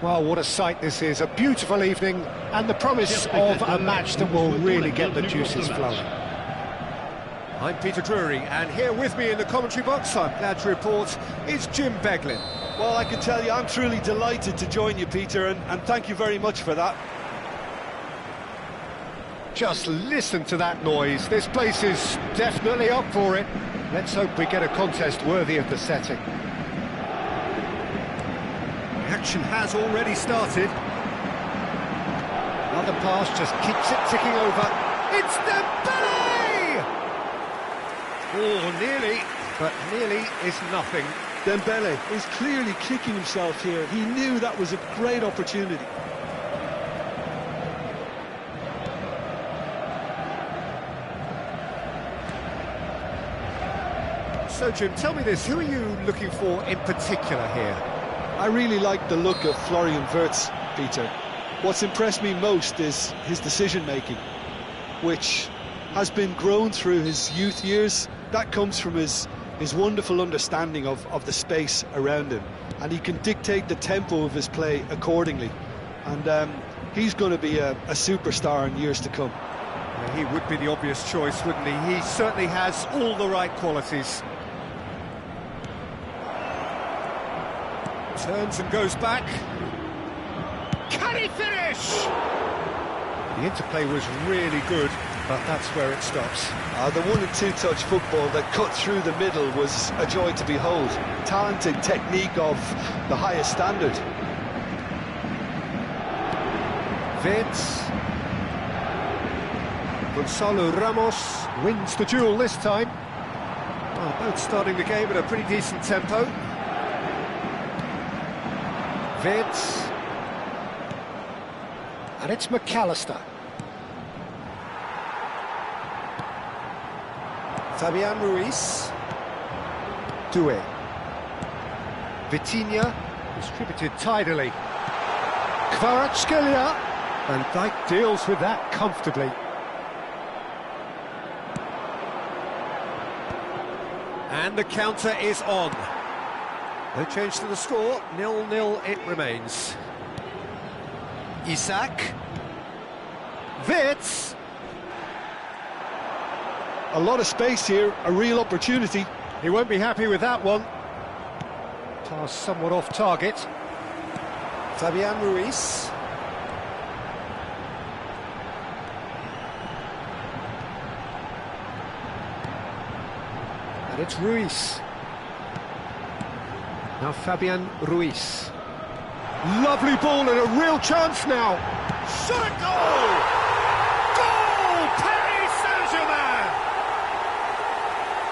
Well, what a sight this is, a beautiful evening and the promise of a match that will really get the juices flowing. I'm Peter Drury, and here with me in the commentary box, I'm glad to report, is Jim Beglin. Well, I can tell you, I'm truly delighted to join you, Peter, and thank you very much for that. Just listen to that noise, this place is definitely up for it. Let's hope we get a contest worthy of the setting. The action has already started. Another pass just keeps it ticking over. It's Dembele! Oh, nearly, but nearly is nothing. Dembele is clearly kicking himself here. He knew that was a great opportunity. So, Jim, tell me this, who are you looking for in particular here? I really like the look of Florian Wirtz, Peter. What's impressed me most is his decision-making, which has been grown through his youth years. That comes from his wonderful understanding of the space around him, and he can dictate the tempo of his play accordingly. And he's going to be a superstar in years to come. Yeah, he would be the obvious choice, wouldn't he? He certainly has all the right qualities. Turns and goes back. Can he finish? The interplay was really good, but that's where it stops. The 1- and 2-touch football that cut through the middle was a joy to behold. Talented technique of the highest standard. Wirtz. Gonzalo Ramos wins the duel this time. Well, both starting the game at a pretty decent tempo. Wirtz. And it's McAllister. Fabian Ruiz. Doué. Vitinha, distributed tidily. Kvaratskhelia. And Dijk deals with that comfortably. And the counter is on. No change to the score, 0-0 it remains. Isak. Wirtz. A lot of space here, a real opportunity. He won't be happy with that one. Pass somewhat off target. Fabian Ruiz. And it's Ruiz. Now Fabian Ruiz. Lovely ball and a real chance now. Shot a goal! Goal! Paris Saint-Germain!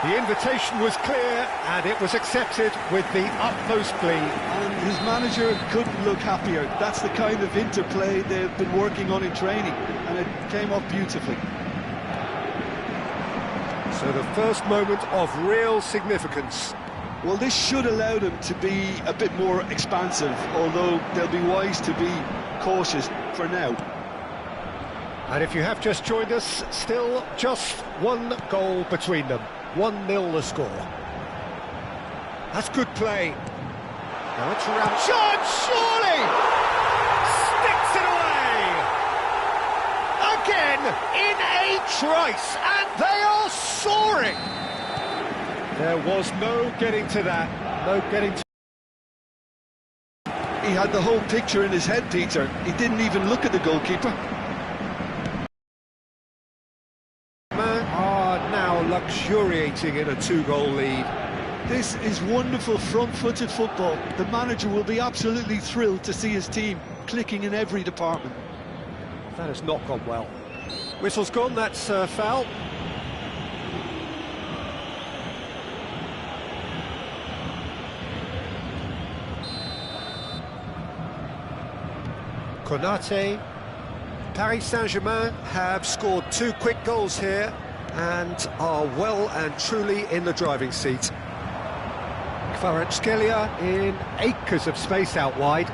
The invitation was clear and it was accepted with the utmost glee. And his manager couldn't look happier. That's the kind of interplay they've been working on in training, and it came off beautifully. So the first moment of real significance. Well, this should allow them to be a bit more expansive, although they'll be wise to be cautious for now. And if you have just joined us, still just one goal between them. 1-0 the score. That's good play. Now it's around. Shot, surely! Sticks it away! Again, in a trice, and they are soaring! There was no getting to that, no getting to... He had the whole picture in his head, Peter. He didn't even look at the goalkeeper. Man are now luxuriating in a 2-goal lead. This is wonderful front-footed football. The manager will be absolutely thrilled to see his team clicking in every department. That has not gone well. Whistle's gone, that's foul. Konate. Paris Saint-Germain have scored 2 quick goals here and are well and truly in the driving seat. Kvaratskhelia in acres of space out wide.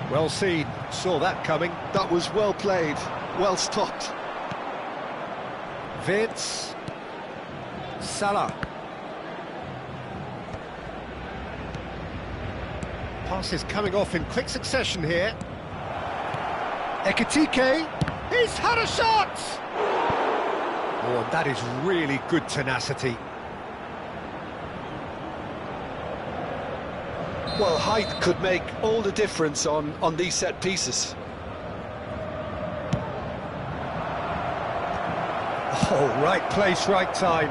Well seen, saw that coming. That was well played, well stopped. Wirtz. Salah. Passes coming off in quick succession here. Ekitike, he's had a shot! Oh, and that is really good tenacity. Well, height could make all the difference on these set pieces. Oh, right place, right time.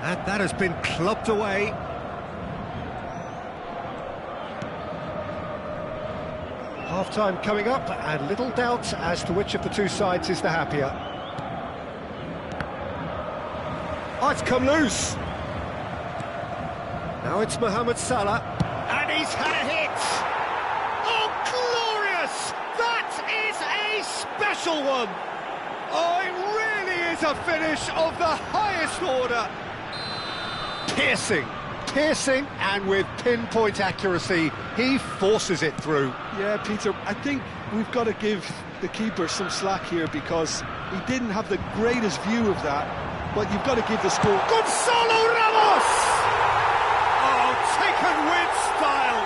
And that has been clubbed away. Half-time coming up, and little doubt as to which of the two sides is the happier. Oh, it's come loose. Now it's Mohamed Salah, and he's had a hit. Oh, glorious! That is a special one. Oh, it really is a finish of the highest order. Piercing, and with pinpoint accuracy, he forces it through. Yeah, Peter, I think we've got to give the keeper some slack here because he didn't have the greatest view of that, but you've got to give the score. Gonzalo Ramos! Oh, taken with style.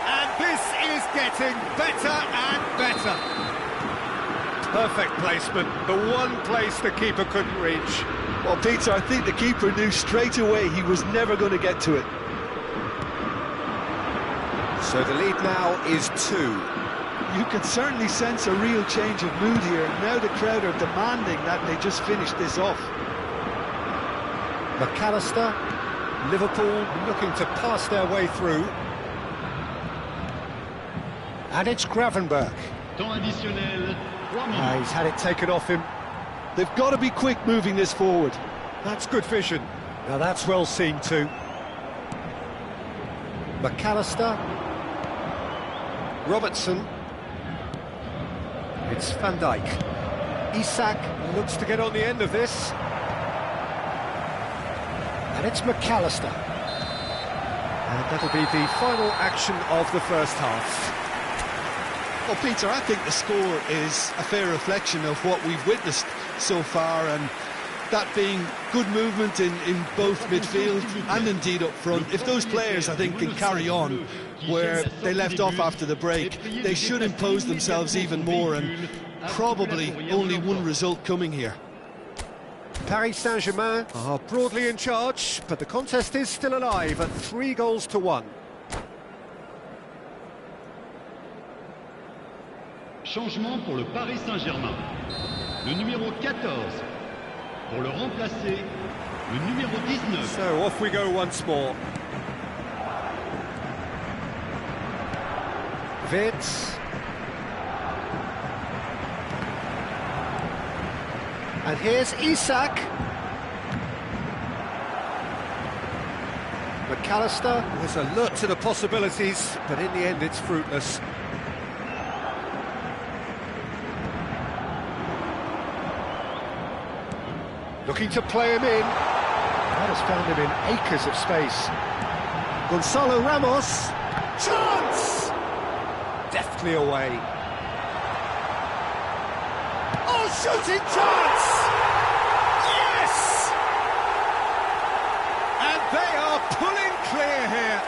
And this is getting better and better. Perfect placement, the one place the keeper couldn't reach. Well, Peter, I think the keeper knew straight away he was never going to get to it. So the lead now is 2. You can certainly sense a real change of mood here. Now the crowd are demanding that they just finish this off. McAllister, Liverpool looking to pass their way through. And it's Gravenberch. He's had it taken off him. They've got to be quick moving this forward. That's good vision. Now that's well seen too. McAllister. Robertson. It's Van Dijk. Isak looks to get on the end of this. And it's McAllister. And that'll be the final action of the first half. Well, Peter, I think the score is a fair reflection of what we've witnessed so far, and that being good movement in both midfield and indeed up front. If those players, I think, can carry on where they left off after the break, they should impose themselves even more, and probably only one result coming here. Paris Saint-Germain are broadly in charge, but the contest is still alive at 3-1. Changement pour le Paris Saint-Germain. Le numéro 14. Pour le remplacer, le numéro 19. So off we go once more. Wirtz. And here's Isak. McAllister was alert to the possibilities, but in the end it's fruitless. Looking to play him in. That has found him in acres of space. Gonzalo Ramos. Chance! Deftly away. Oh, shooting chance! Yes! And they are pulling clear here.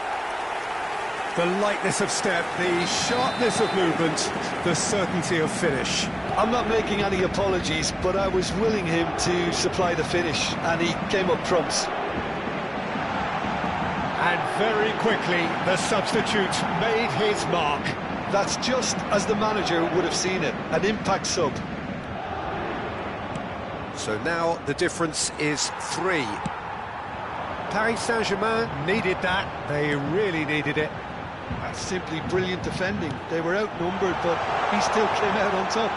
The lightness of step, the sharpness of movement, the certainty of finish. I'm not making any apologies, but I was willing him to supply the finish, and he came up trumps. And very quickly, the substitute made his mark. That's just as the manager would have seen it, an impact sub. So now the difference is 3. Paris Saint-Germain needed that, they really needed it. That's simply brilliant defending. They were outnumbered, but he still came out on top.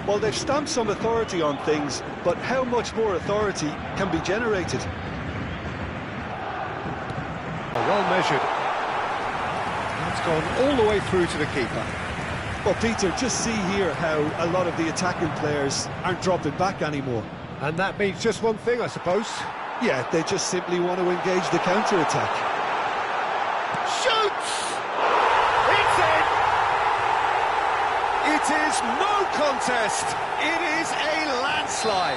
Well, they've stamped some authority on things, but how much more authority can be generated? Well measured. That's gone all the way through to the keeper. Well, Peter, just see here how a lot of the attacking players aren't dropping back anymore. And that means just one thing, I suppose. Yeah, they just simply want to engage the counter-attack. Shoots! It's in! It is no contest. It is a landslide. landslide.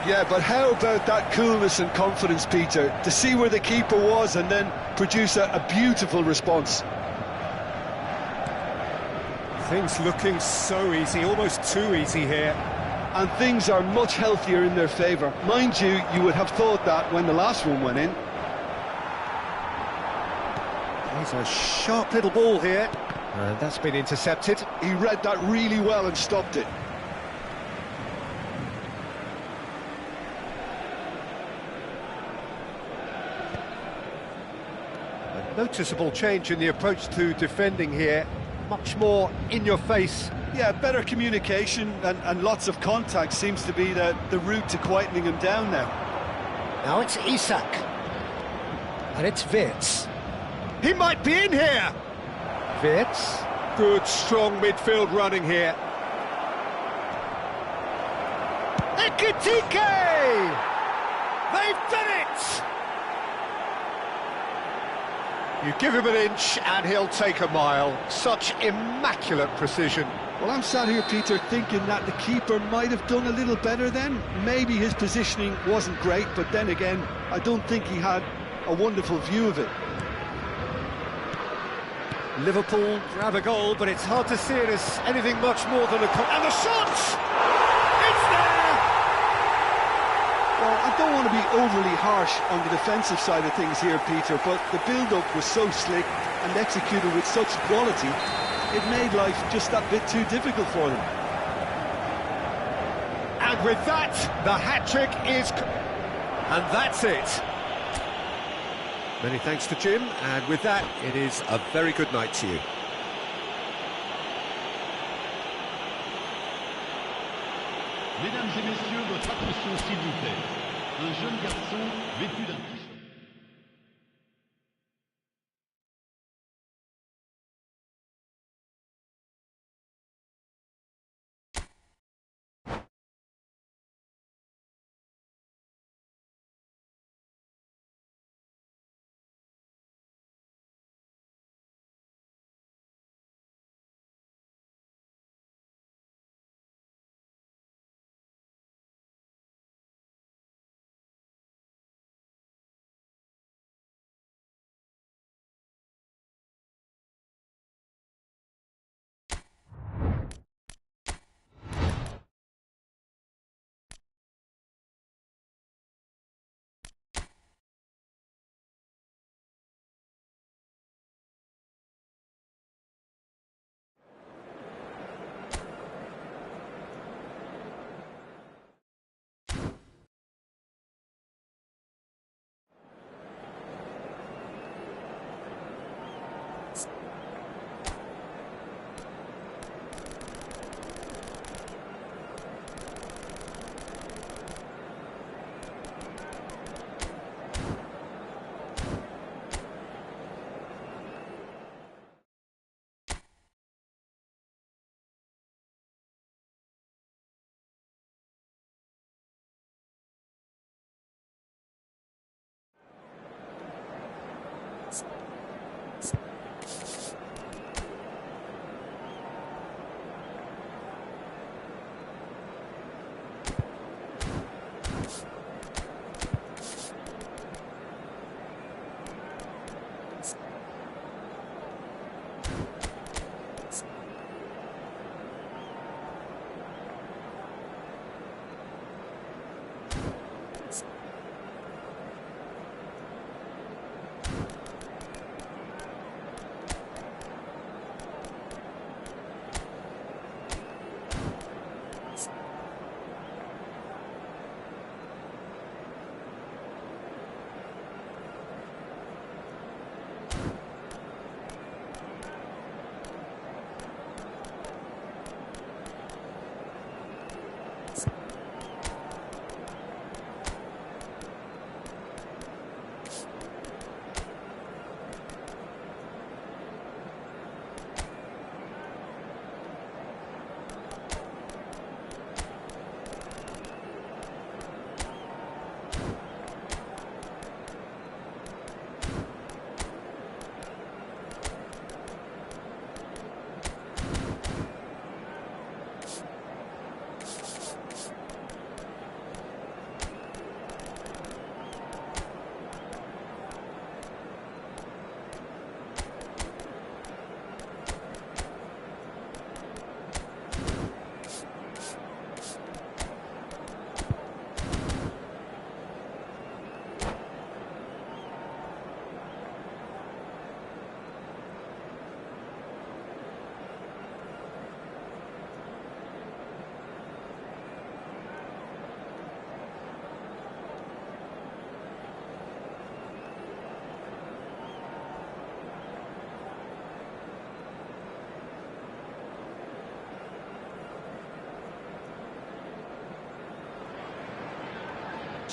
Yeah, but how about that coolness and confidence, Peter, to see where the keeper was and then produce a beautiful response. Things looking so easy, almost too easy here. And things are much healthier in their favour. Mind you, you would have thought that when the last one went in. He's a sharp little ball here. And that's been intercepted. He read that really well and stopped it. A noticeable change in the approach to defending here. Much more in your face. Yeah, better communication and lots of contact seems to be the route to quietening him down now. Now it's Isak. And it's Wirtz. He might be in here! Wirtz. Good, strong midfield running here. Ekitike! They've done it! You give him an inch and he'll take a mile. Such immaculate precision. Well, I'm sat here, Peter, thinking that the keeper might have done a little better then. Maybe his positioning wasn't great, but then again, I don't think he had a wonderful view of it. Liverpool grab a goal, but it's hard to see it as anything much more than a... And the shot! It's there! Well, I don't want to be overly harsh on the defensive side of things here, Peter, but the build-up was so slick and executed with such quality, it made life just that bit too difficult for them. And with that, the hat-trick is... And that's it. Many thanks to Jim, and with that, it is a very good night to you. Mesdames et messieurs, votre attention s'il vous plaît. Un jeune garçon vêtu d'un t-shirt.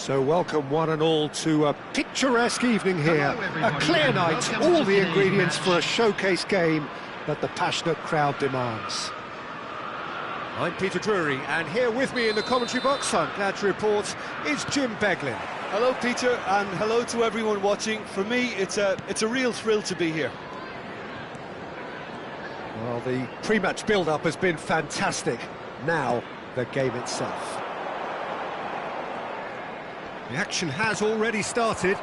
So welcome one and all to a picturesque evening here. A clear night, all the ingredients for a showcase game that the passionate crowd demands. I'm Peter Drury, and here with me in the commentary box, I'm glad to report, is Jim Beglin. Hello, Peter, and hello to everyone watching. For me, it's a real thrill to be here. Well, the pre-match build-up has been fantastic. Now, the game itself. The action has already started.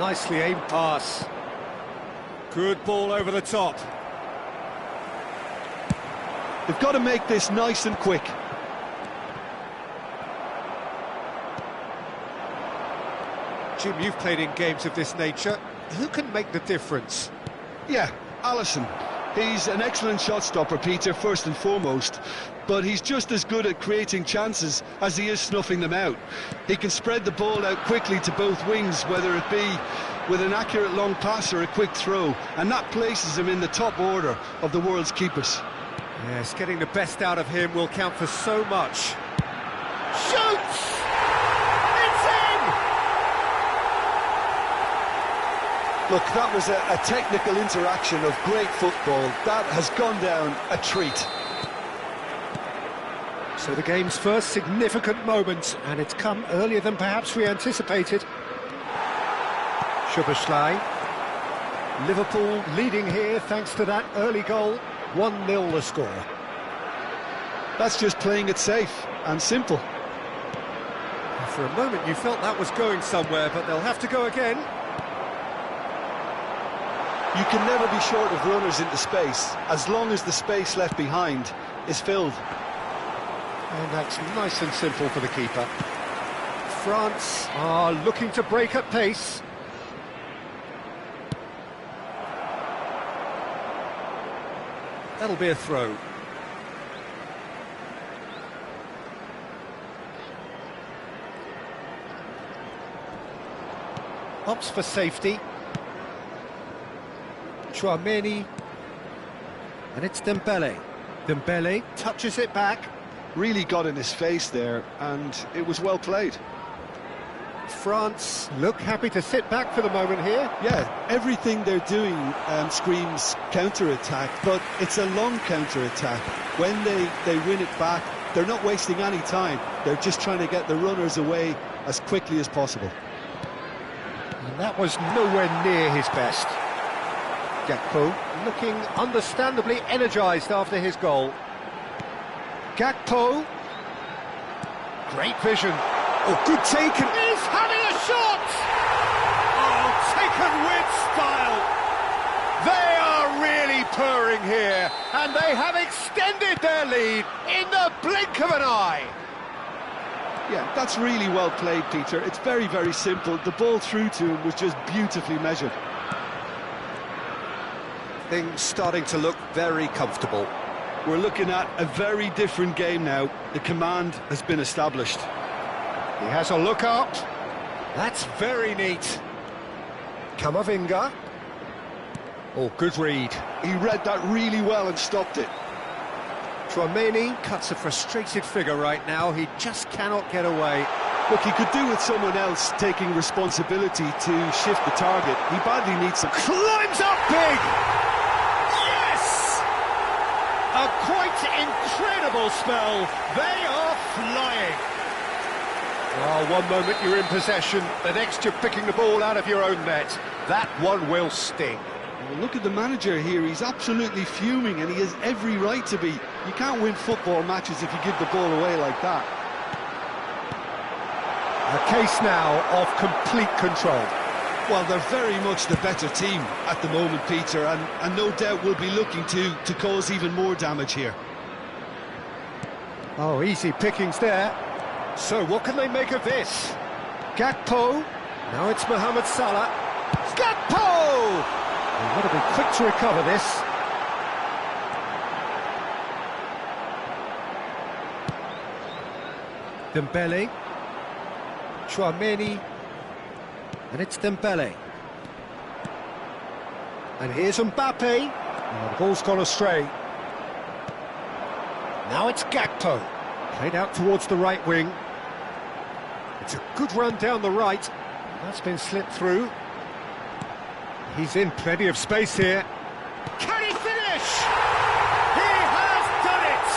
Nicely aimed pass. Good ball over the top. They've got to make this nice and quick. Jim, you've played in games of this nature. Who can make the difference? Yeah, Alisson. He's an excellent shot stopper, Peter, first and foremost, but he's just as good at creating chances as he is snuffing them out. He can spread the ball out quickly to both wings, whether it be with an accurate long pass or a quick throw, and that places him in the top order of the world's keepers. Yes, getting the best out of him will count for so much. Shoots! It's in! Look, that was a technical interaction of great football. That has gone down a treat. So the game's first significant moment, and it's come earlier than perhaps we anticipated. Szoboszlai. Liverpool leading here thanks to that early goal. 1-0 the score. That's just playing it safe and simple. For a moment you felt that was going somewhere, but they'll have to go again. You can never be short of runners into space, as long as the space left behind is filled. And that's nice and simple for the keeper. France are looking to break at pace. That'll be a throw. Opts for safety. Chouameni. And it's Dembele. Dembele touches it back. Really got in his face there, and it was well played. France look happy to sit back for the moment here. Yeah, everything they're doing screams counter-attack, but it's a long counter-attack. When they win it back, they're not wasting any time. They're just trying to get the runners away as quickly as possible. And that was nowhere near his best. Gakpo looking understandably energised after his goal. Gakpo. Great vision. Oh, good taken. He's having a shot! Oh, taken with style. They are really purring here, and they have extended their lead in the blink of an eye. Yeah, that's really well played, Peter. It's very, very simple. The ball through to him was just beautifully measured. Things starting to look very comfortable. We're looking at a very different game now. The command has been established. He has a look up. That's very neat. Camavinga. Oh, good read. He read that really well and stopped it. Chouameni cuts a frustrated figure right now. He just cannot get away. Look, he could do with someone else taking responsibility to shift the target. He badly needs some... Climbs up big! Yes! A quite incredible spell. They are flying. Oh, one moment you're in possession, the next you're picking the ball out of your own net. That one will sting. Well, look at the manager here. He's absolutely fuming, and he has every right to be. You can't win football matches if you give the ball away like that. A case now of complete control. Well, they're very much the better team at the moment, Peter, and no doubt will be looking to cause even more damage here. Oh, easy pickings there. So what can they make of this? Gakpo. Now it's Mohamed Salah. Gakpo! They've got to be quick to recover this. Dembele. Chouameni. And it's Dembele. And here's Mbappe. Oh, the ball's gone astray. Now it's Gakpo. Played out towards the right wing. It's a good run down the right. That's been slipped through. He's in plenty of space here. Can he finish? He has done it!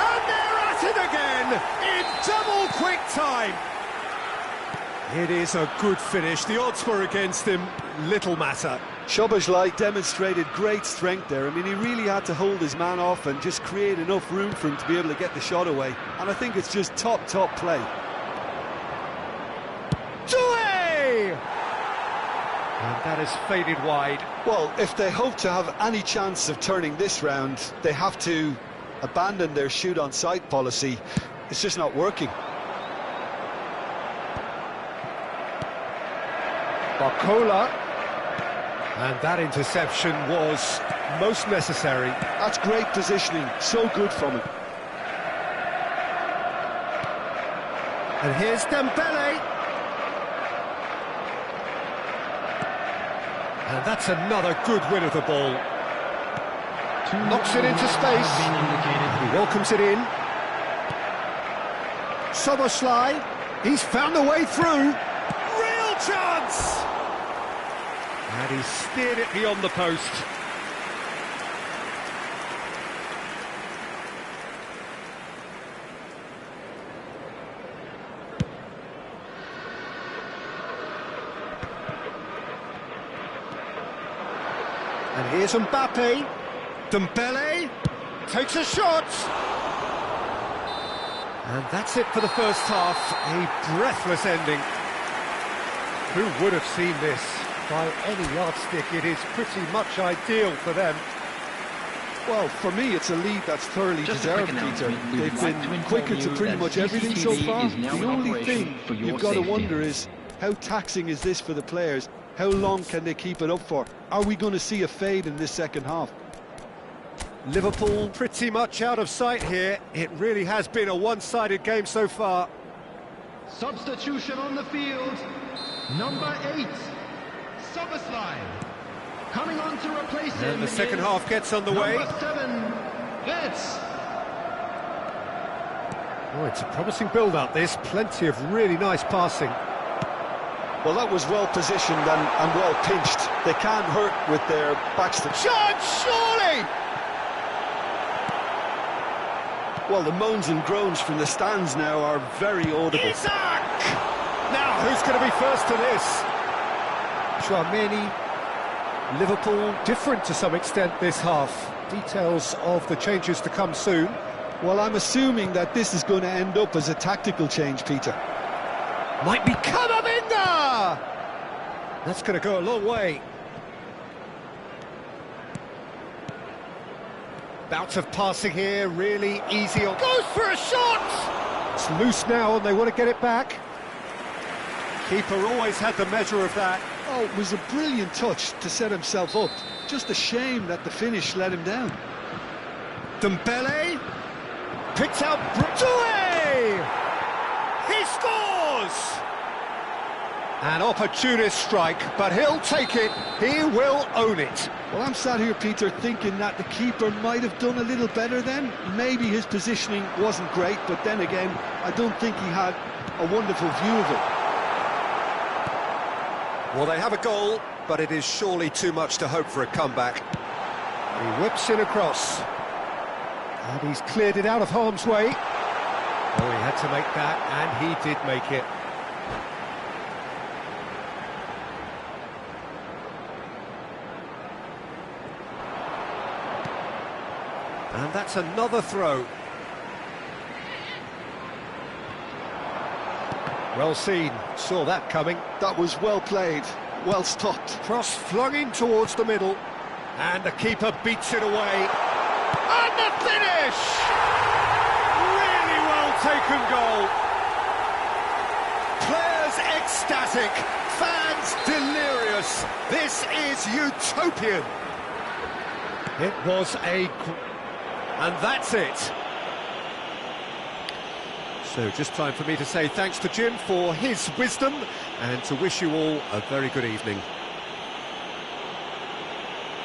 And they're at it again in double quick time. It is a good finish. The odds were against him. Little matter. Szoboszlai demonstrated great strength there. I mean, he really had to hold his man off and just create enough room for him to be able to get the shot away. And I think it's just top play. And that is faded wide. Well, if they hope to have any chance of turning this round, they have to abandon their shoot-on-sight policy. It's just not working. Barcola. And that interception was most necessary. That's great positioning, so good from him. And here's Dembele. And that's another good win of the ball. Knocks it into space. He welcomes it in. Szoboszlai. He's found a way through. Real chance! And he steered it beyond the post. And here's Mbappe. Dembele takes a shot. And that's it for the first half. A breathless ending. Who would have seen this? By any yardstick, it is pretty much ideal for them. Well, for me, it's a lead that's thoroughly deserved, Peter. They've been quicker to pretty much everything so far. The only thing you've got to wonder is, how taxing is this for the players? How long can they keep it up for? Are we going to see a fade in this second half? Liverpool pretty much out of sight here. It really has been a one-sided game so far. Substitution on the field. Number 8, Szoboszlai. Coming on to replace him. And the second half gets underway. Number 7, Reds. Oh, it's a promising build-up, this. Plenty of really nice passing. Well, that was well positioned and well pinched. They can't hurt with their backs to... Shot, surely! Well, the moans and groans from the stands now are very audible. Isaac! Now, who's going to be first to this? Chouameni. Liverpool different to some extent this half. Details of the changes to come soon. Well, I'm assuming that this is going to end up as a tactical change, Peter. Might be Camavinga! That's going to go a long way. Bout of passing here, really easy. Goes for a shot! It's loose now and they want to get it back. Keeper always had the measure of that. Oh, it was a brilliant touch to set himself up. Just a shame that the finish let him down. Dembele picks out Doué! He scores! An opportunist strike, but he'll take it. He will own it. Well, I'm sat here, Peter, thinking that the keeper might have done a little better then. Maybe his positioning wasn't great, but then again, I don't think he had a wonderful view of it. Well, they have a goal, but it is surely too much to hope for a comeback. He whips it across. And he's cleared it out of harm's way. Oh, he had to make that, and he did make it. And that's another throw. Well seen, saw that coming. That was well played, well stopped. Cross flung in towards the middle, and the keeper beats it away. And the finish! Really well taken goal. Players ecstatic, fans delirious. This is utopian. It was and that's it. So just time for me to say thanks to Jim for his wisdom and to wish you all a very good evening.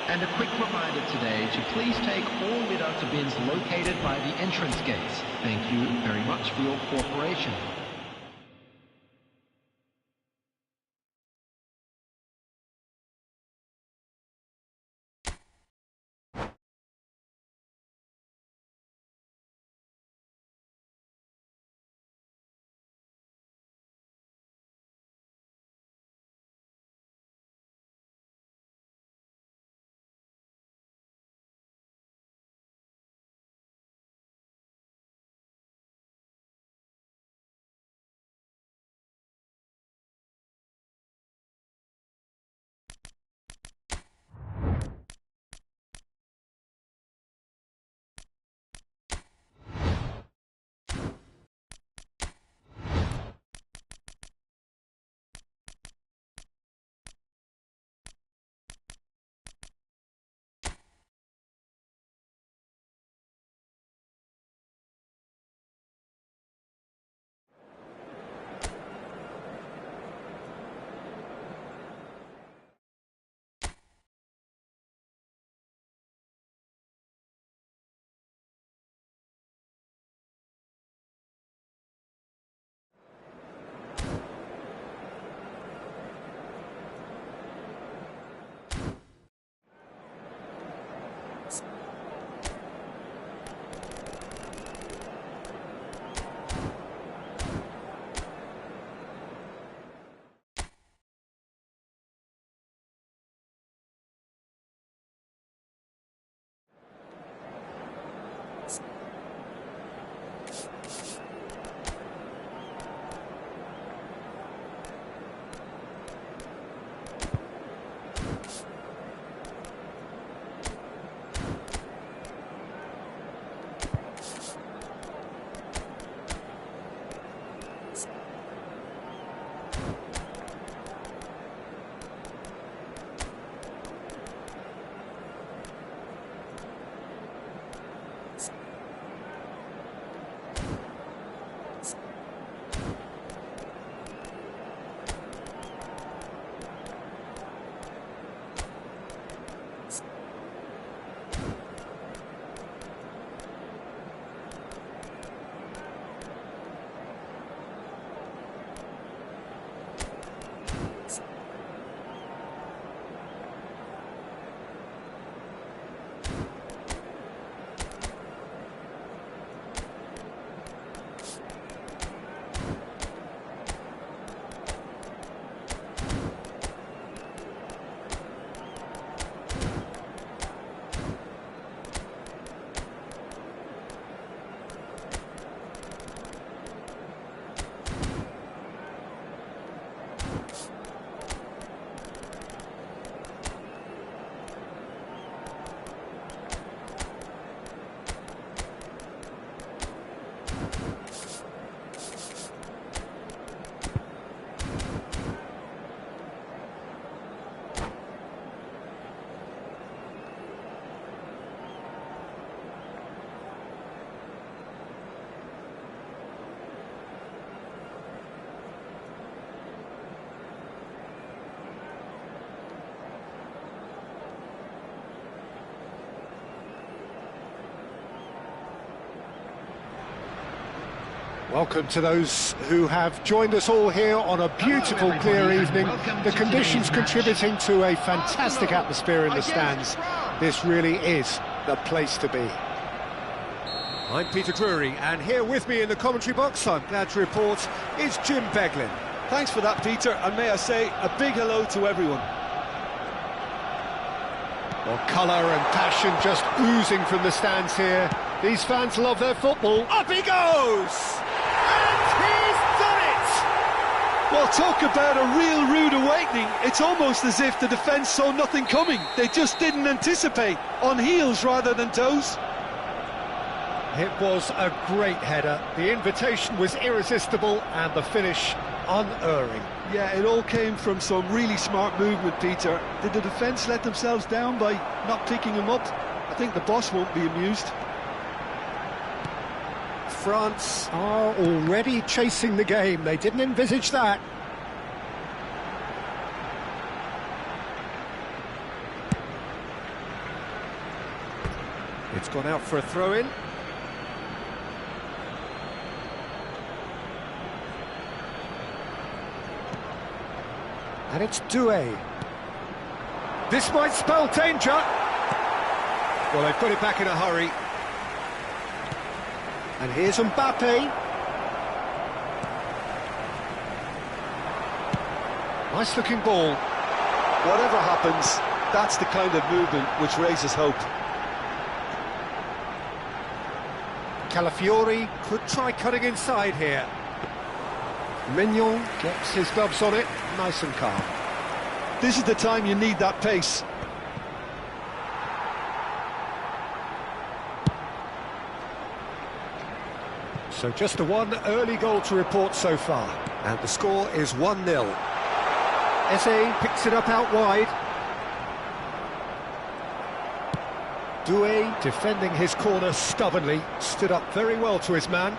And a quick reminder today to please take all litter to bins located by the entrance gates. Thank you very much for your cooperation. Welcome to those who have joined us all here on a beautiful, clear evening. The conditions contributing to a fantastic atmosphere in the stands. This really is the place to be. I'm Peter Drury, and here with me in the commentary box, I'm glad to report, is Jim Beglin. Thanks for that, Peter, and may I say a big hello to everyone. Well, colour and passion just oozing from the stands here. These fans love their football. Up he goes! And he's done it! Well, talk about a real rude awakening. It's almost as if the defence saw nothing coming. They just didn't anticipate, on heels rather than toes. It was a great header. The invitation was irresistible and the finish unerring. Yeah, it all came from some really smart movement, Peter. Did the defence let themselves down by not picking him up? I think the boss won't be amused. France are already chasing the game. They didn't envisage that. It's gone out for a throw-in. And it's Doué. This might spell danger. Well, they put it back in a hurry. And here's Mbappe. Nice looking ball. Whatever happens, that's the kind of movement which raises hope. Calafiori could try cutting inside here. Mignon gets his gloves on it, nice and calm. This is the time you need that pace. So just the one early goal to report so far, and the score is 1-0. Eze picks it up out wide. Doué defending his corner stubbornly, stood up very well to his man.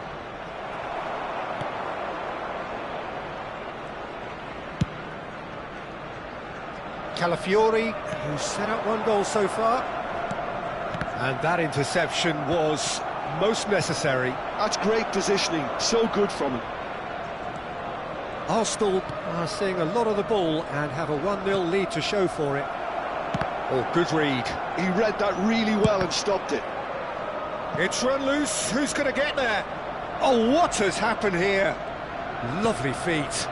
Calafiori, who's set up one goal so far. And that interception was most necessary. That's great positioning, so good from him. Arsenal are seeing a lot of the ball and have a 1-0 lead to show for it. Oh, good read. He read that really well and stopped it. It's run loose, who's going to get there? Oh, what has happened here? Lovely feet.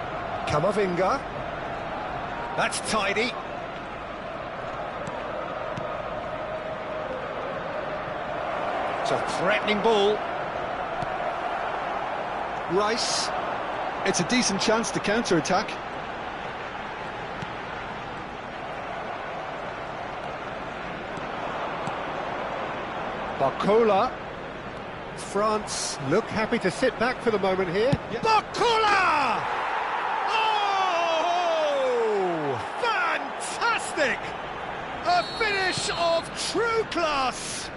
Camavinga. That's tidy. It's a threatening ball. Rice. It's a decent chance to counter-attack. Barcola. France look happy to sit back for the moment here. Yeah. Barcola! Oh! Fantastic! A finish of true class!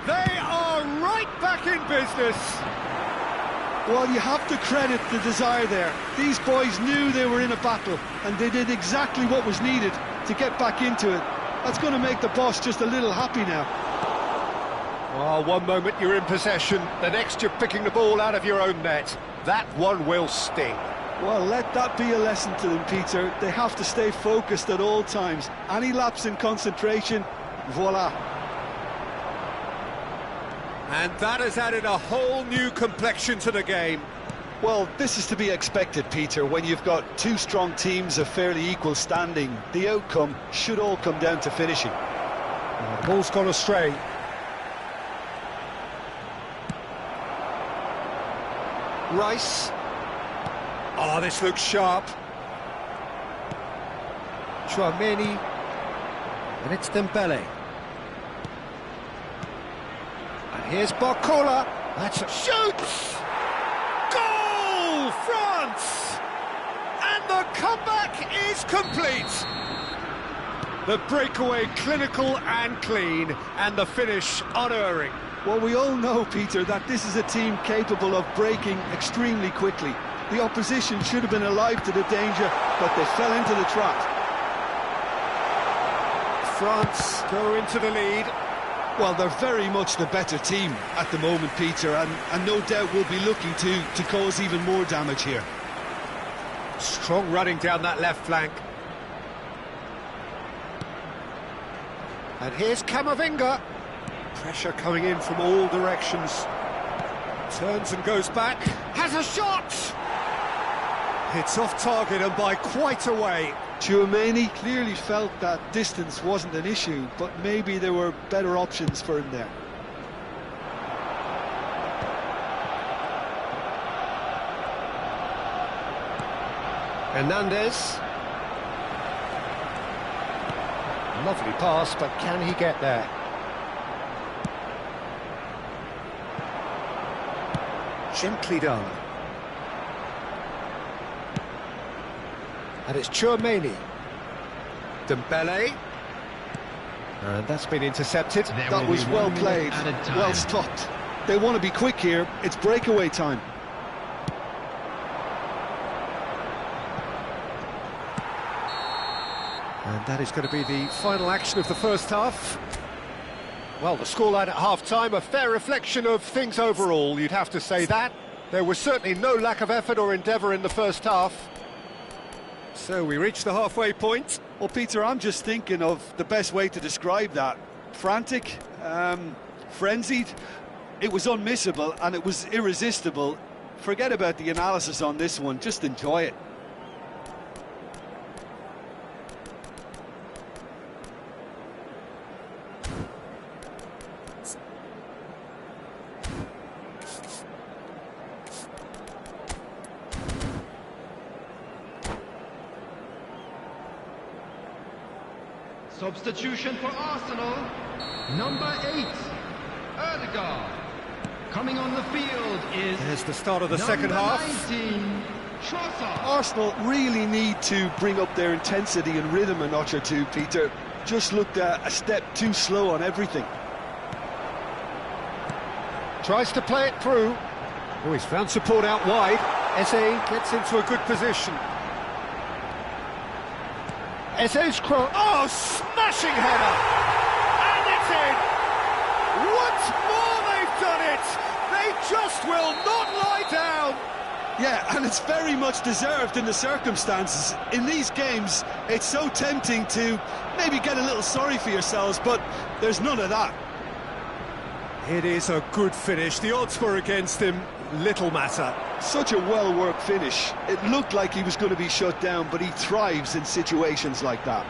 They are right back in business. Well, you have to credit the desire there. These boys knew they were in a battle, and they did exactly what was needed to get back into it. That's going to make the boss just a little happy now. Oh, one moment you're in possession, the next you're picking the ball out of your own net. That one will sting. Well, let that be a lesson to them, Peter. They have to stay focused at all times. Any lapse in concentration, voila. And that has added a whole new complexion to the game. Well, this is to be expected, Peter, when you've got two strong teams of fairly equal standing. The outcome should all come down to finishing. Oh, the ball's gone astray. Rice. Oh, this looks sharp. Chouameni. And it's Dembele. And here's Barcola. That's a shoots! Goal, France! And the comeback is complete. The breakaway clinical and clean, and the finish unerring. Well, we all know, Peter, that this is a team capable of breaking extremely quickly. The opposition should have been alive to the danger, but they fell into the trap. France go into the lead. Well, they're very much the better team at the moment, Peter, and no doubt will be looking to cause even more damage here. Strong running down that left flank. And here's Camavinga. Pressure coming in from all directions. Turns and goes back. Has a shot! It's off target and by quite a way. Chouameni clearly felt that distance wasn't an issue, but maybe there were better options for him there. Hernandez. Lovely pass, but can he get there? Gently done. And it's Chouameni. Dembele. And that's been intercepted. That was well played, well stopped. They want to be quick here, it's breakaway time. And that is going to be the final action of the first half. Well, the scoreline at half-time, a fair reflection of things overall, you'd have to say that. There was certainly no lack of effort or endeavour in the first half. So we reach the halfway point. Well, Peter, I'm just thinking of the best way to describe that. Frantic, frenzied. It was unmissable and it was irresistible. Forget about the analysis on this one, just enjoy it. Substitution for Arsenal, number 8, Ødegaard. Coming on the field is... There's the start of the second half. 19, Trossard. Arsenal really need to bring up their intensity and rhythm a notch or two, Peter. Just looked a step too slow on everything. Tries to play it through. Oh, he's found support out wide. Eze gets into a good position. Eze's cross. Oh, smashing header! And it's in! Once more they've done it! They just will not lie down! Yeah, and it's very much deserved in the circumstances. In these games, it's so tempting to maybe get a little sorry for yourselves, but there's none of that. It is a good finish. The odds were against him. Little matter. Such a well-worked finish. It looked like he was going to be shut down, but he thrives in situations like that.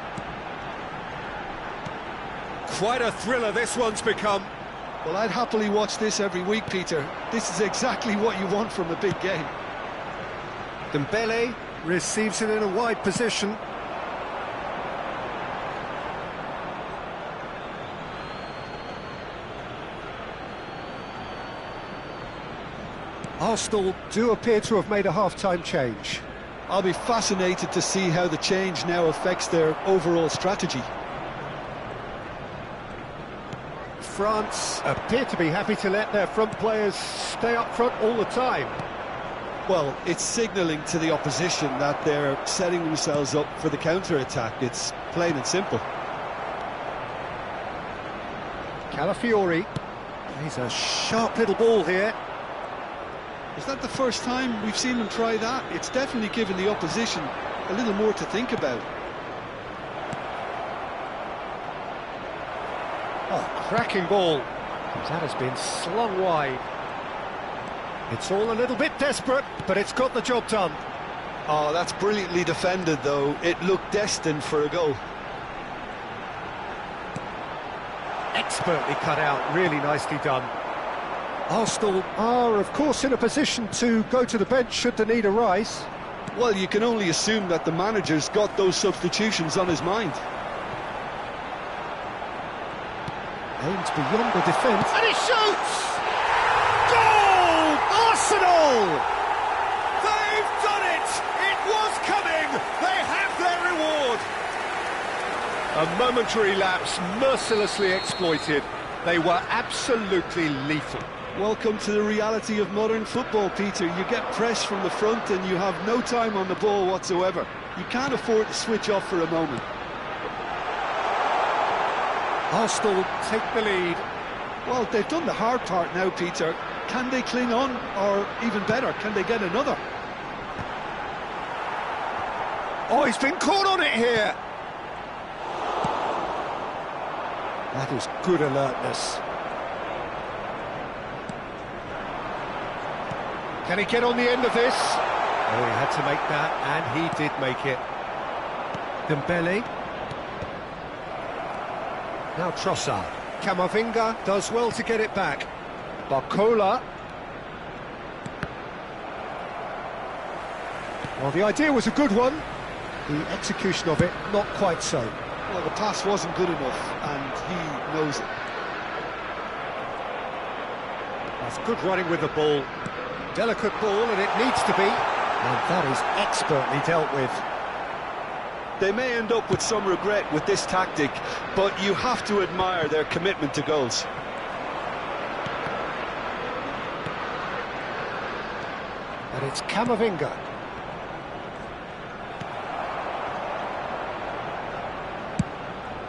Quite a thriller this one's become. Well, I'd happily watch this every week, Peter. This is exactly what you want from a big game. Dembele receives it in a wide position. Arsenal do appear to have made a half-time change. I'll be fascinated to see how the change now affects their overall strategy. France appear to be happy to let their front players stay up front all the time. Well, it's signalling to the opposition that they're setting themselves up for the counter-attack. It's plain and simple. Calafiori. He's a sharp little ball here. Is that the first time we've seen them try that? It's definitely given the opposition a little more to think about. Oh, cracking ball. That has been slung wide. It's all a little bit desperate, but it's got the job done. Oh, that's brilliantly defended, though. It looked destined for a goal. Expertly cut out, really nicely done. Arsenal are, of course, in a position to go to the bench should the need arise. Well, you can only assume that the manager's got those substitutions on his mind. Aims beyond the defence. And he shoots! Goal! Arsenal! They've done it! It was coming! They have their reward! A momentary lapse mercilessly exploited. They were absolutely lethal. Welcome to the reality of modern football, Peter. You get pressed from the front and you have no time on the ball whatsoever. You can't afford to switch off for a moment. Arsenal take the lead. Well, they've done the hard part now, Peter. Can they cling on, or even better, can they get another? Oh, he's been caught on it here. That is good alertness. Can he get on the end of this? Oh, he had to make that, and he did make it. Dembele. Now Trossard. Camavinga does well to get it back. Barcola. Well, the idea was a good one. The execution of it, not quite so. Well, the pass wasn't good enough, and he knows it. That's good running with the ball. Delicate ball, and it needs to be. And that is expertly dealt with. They may end up with some regret with this tactic, but you have to admire their commitment to goals. And it's Camavinga.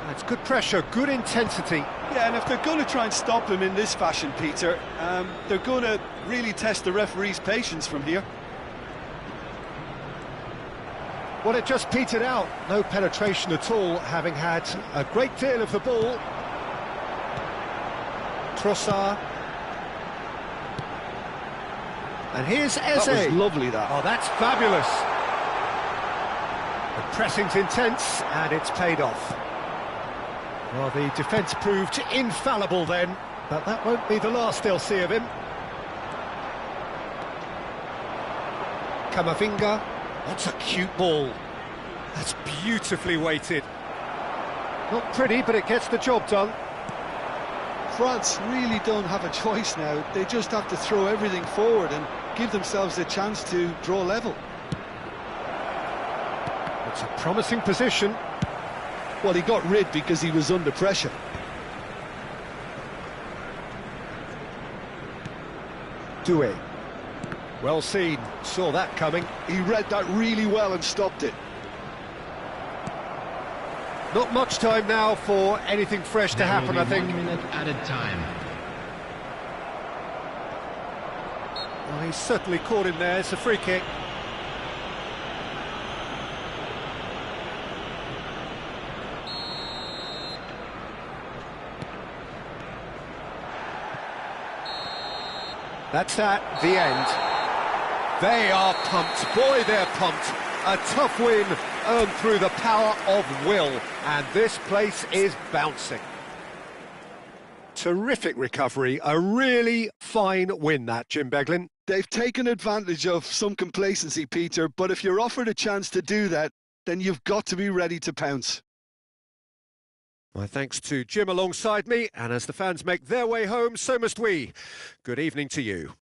And It's good pressure, good intensity. Yeah, and if they're going to try and stop him in this fashion, Peter, they're going to really test the referee's patience from here. Well, it just petered out. No penetration at all, having had a great deal of the ball. Trossard. And here's Eze. That was lovely, that. Oh, that's fabulous. The pressing's intense, and it's paid off. Well, the defence proved infallible then, but that won't be the last they'll see of him. Camavinga. That's a cute ball. That's beautifully weighted. Not pretty, but it gets the job done. France really don't have a choice now. They just have to throw everything forward and give themselves a chance to draw level. It's a promising position. Well, he got rid because he was under pressure. Doué. Well seen, saw that coming. He read that really well and stopped it. Not much time now for anything fresh to happen, I think. 1 minute added time. Well, he's certainly caught him there. It's a free kick. That's at the end. They are pumped. Boy, they're pumped. A tough win earned through the power of will. And this place is bouncing. Terrific recovery. A really fine win, that, Jim Beglin. They've taken advantage of some complacency, Peter, but if you're offered a chance to do that, then you've got to be ready to pounce. My thanks to Jim alongside me, and as the fans make their way home, so must we. Good evening to you.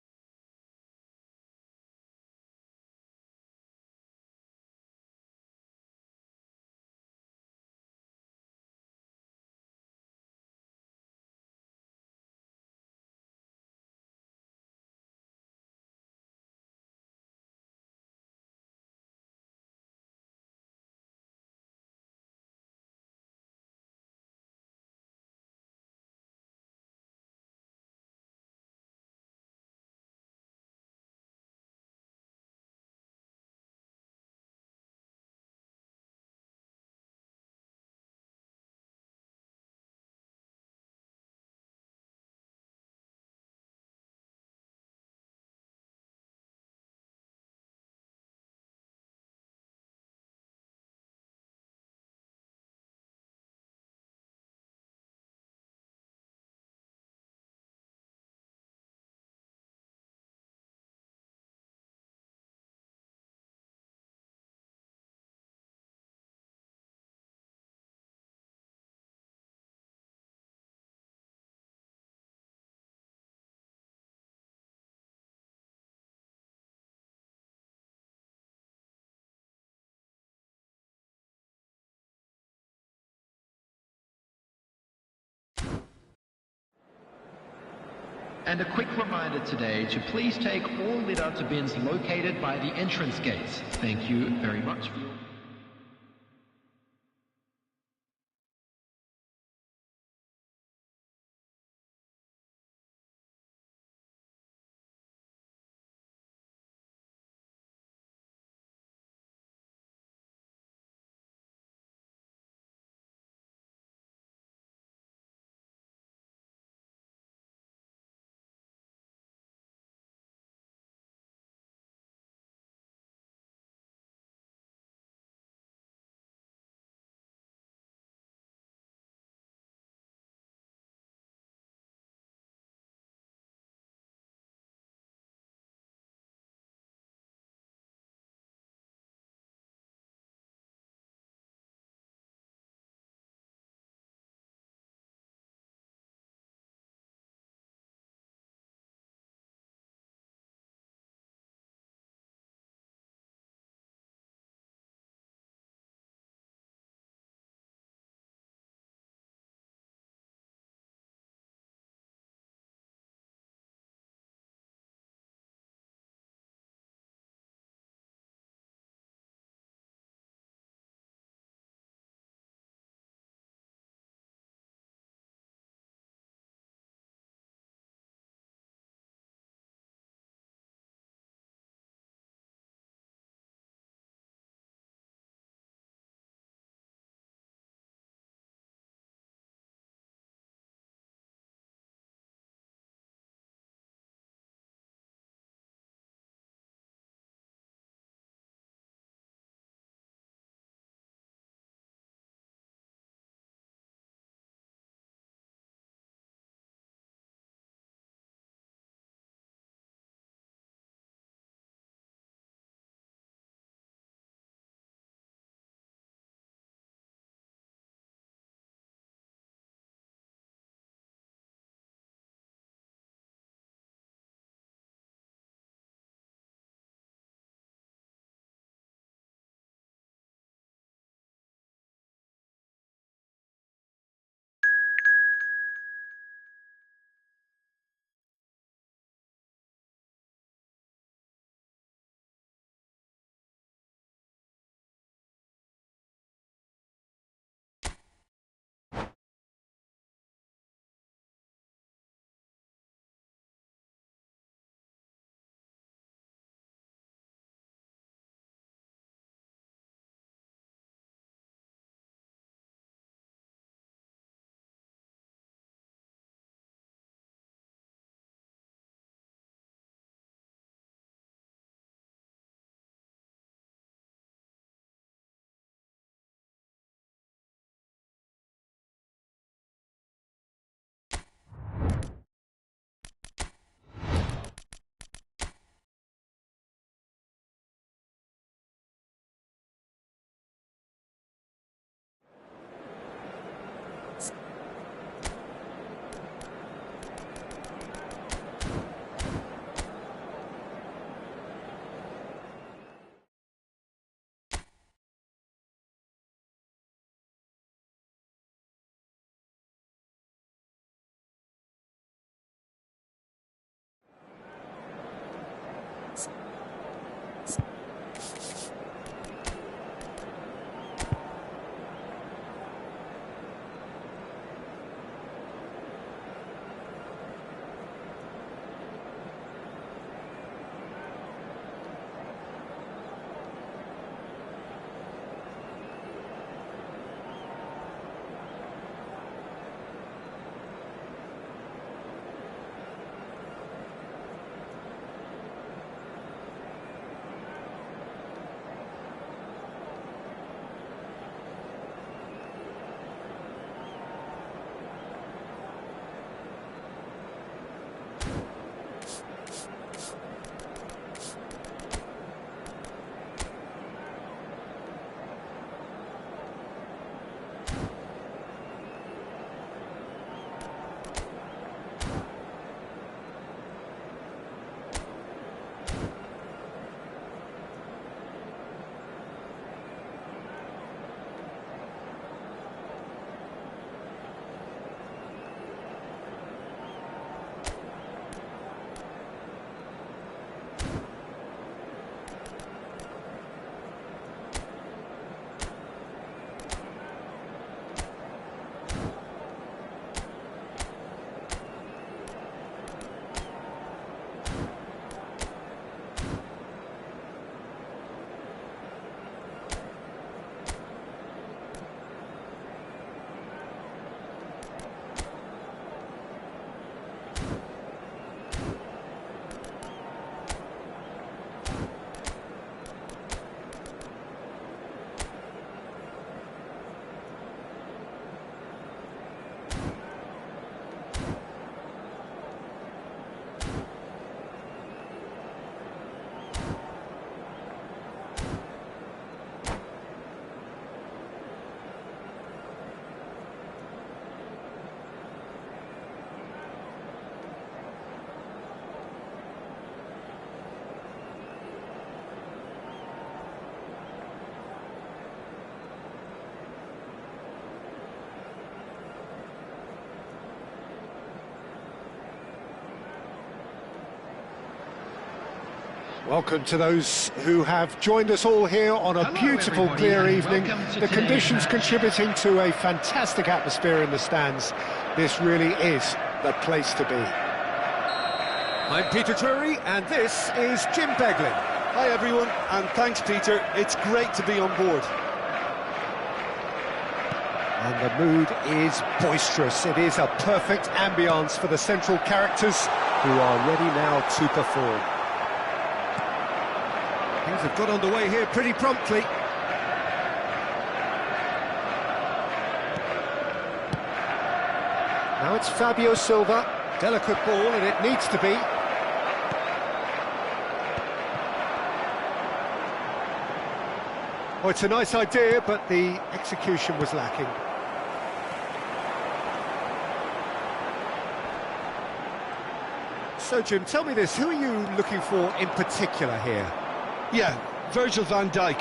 And a quick reminder today to please take all lit-out bins located by the entrance gates. Thank you very much for your... Welcome to those who have joined us all here on a Hello, beautiful, everybody, clear and evening. welcome to The today's conditions match. contributing to a fantastic atmosphere in the stands. This really is the place to be. I'm Peter Drury, and this is Jim Beglin. Hi everyone, and thanks Peter, it's great to be on board. And the mood is boisterous. It is a perfect ambience for the central characters who are ready now to perform. Things have got underway here pretty promptly. Now it's Fabio Silva. Delicate ball, and it needs to be. Oh, it's a nice idea, but the execution was lacking. So, Jim, tell me this, who are you looking for in particular here? Yeah, Virgil van Dijk.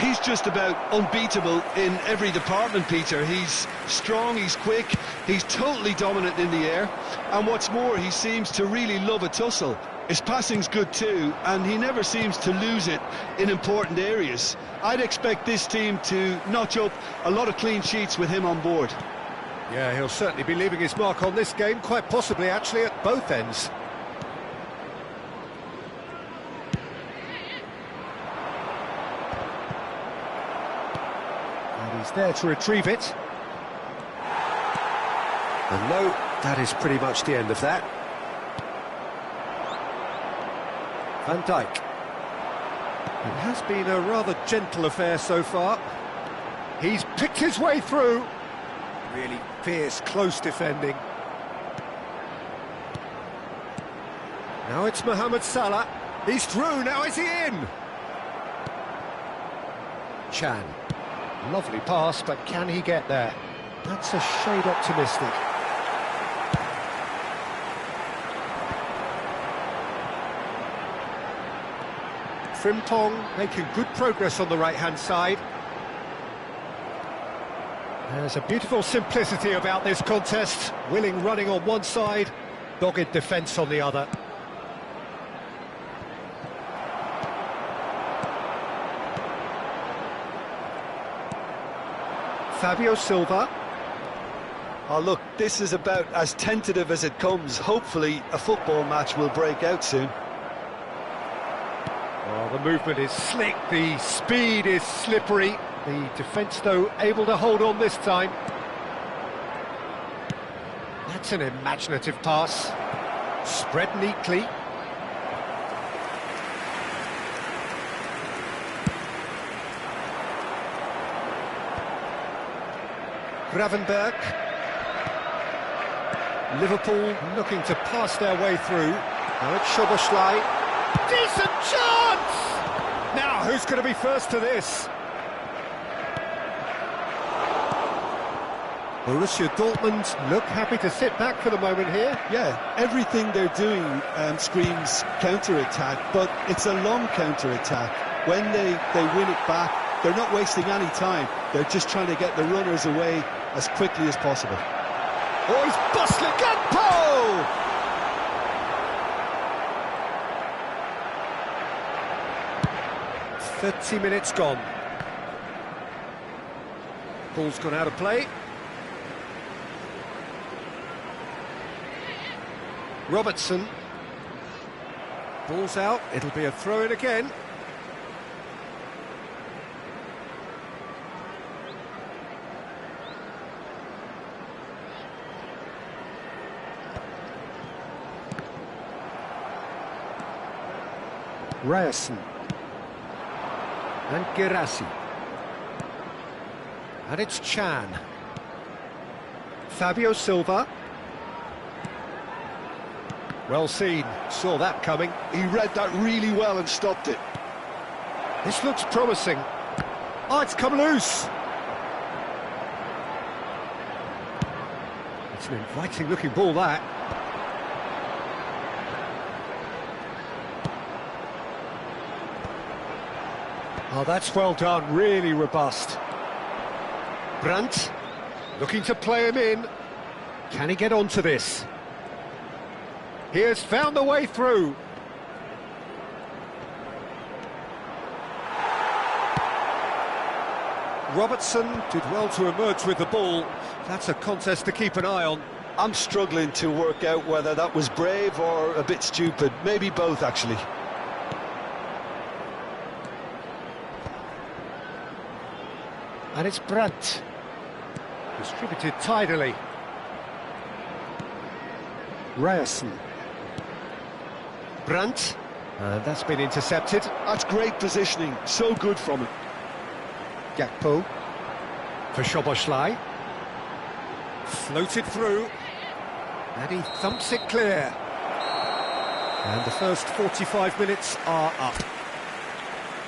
He's just about unbeatable in every department, Peter. He's strong, he's quick, he's totally dominant in the air, and what's more, he seems to really love a tussle. His passing's good too, and he never seems to lose it in important areas. I'd expect this team to notch up a lot of clean sheets with him on board. Yeah, he'll certainly be leaving his mark on this game, quite possibly actually at both ends. And he's there to retrieve it. And no, that is pretty much the end of that. Van Dijk. It has been a rather gentle affair so far. He's picked his way through. Really fierce, close defending. Now it's Mohamed Salah. He's through, now is he in? Chan. Lovely pass, but can he get there? That's a shade optimistic. Frimpong making good progress on the right-hand side. There's a beautiful simplicity about this contest. Willing running on one side, dogged defence on the other. Fabio Silva. Oh look, this is about as tentative as it comes. Hopefully a football match will break out soon. Oh, the movement is slick, the speed is slippery. The defence, though, able to hold on this time. That's an imaginative pass. Spread neatly. Gravenberg. Liverpool looking to pass their way through. Now it's Szoboszlai. Decent chance! Now, who's going to be first to this? Borussia Dortmund look happy to sit back for the moment here. Yeah, everything they're doing screams counter-attack, but it's a long counter-attack. When they win it back, they're not wasting any time. They're just trying to get the runners away as quickly as possible. Oh, he's bustling! Gakpo! 30 minutes gone. Ball's gone out of play. Robertson. Ball's out, it'll be a throw-in again. Ryerson. And Girassi. And it's Chan. Fabio Silva. Well seen, saw that coming. He read that really well and stopped it. This looks promising. Oh, it's come loose. It's an inviting looking ball, that. Oh, that's well done, really robust. Brandt, looking to play him in. Can he get onto this? He has found the way through. Robertson did well to emerge with the ball. That's a contest to keep an eye on. I'm struggling to work out whether that was brave or a bit stupid. Maybe both, actually. And it's Brandt. Distributed tidily. Ryerson. Brandt. And that's been intercepted. That's great positioning. So good from him. Gakpo. For Szoboszlai. Floated through. And he thumps it clear. And the first 45 minutes are up.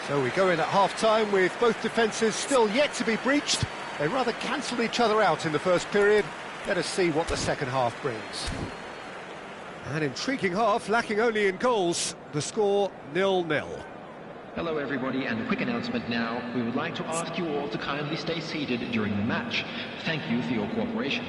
So we go in at half-time with both defences still yet to be breached. They rather cancelled each other out in the first period. Let us see what the second half brings. An intriguing half, lacking only in goals. The score 0-0. Hello everybody, and a quick announcement now. We would like to ask you all to kindly stay seated during the match. Thank you for your cooperation.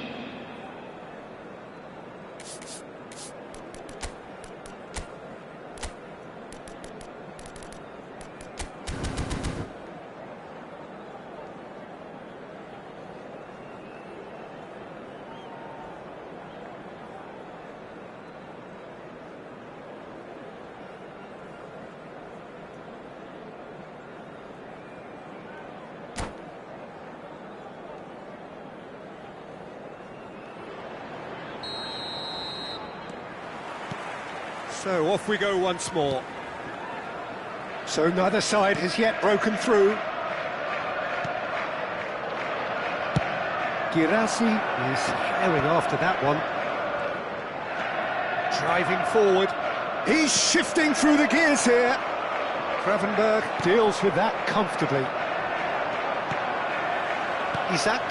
So off we go once more. So neither side has yet broken through. Girassi is herring after that one. Driving forward. He's shifting through the gears here. Gravenberg deals with that comfortably. Isaac.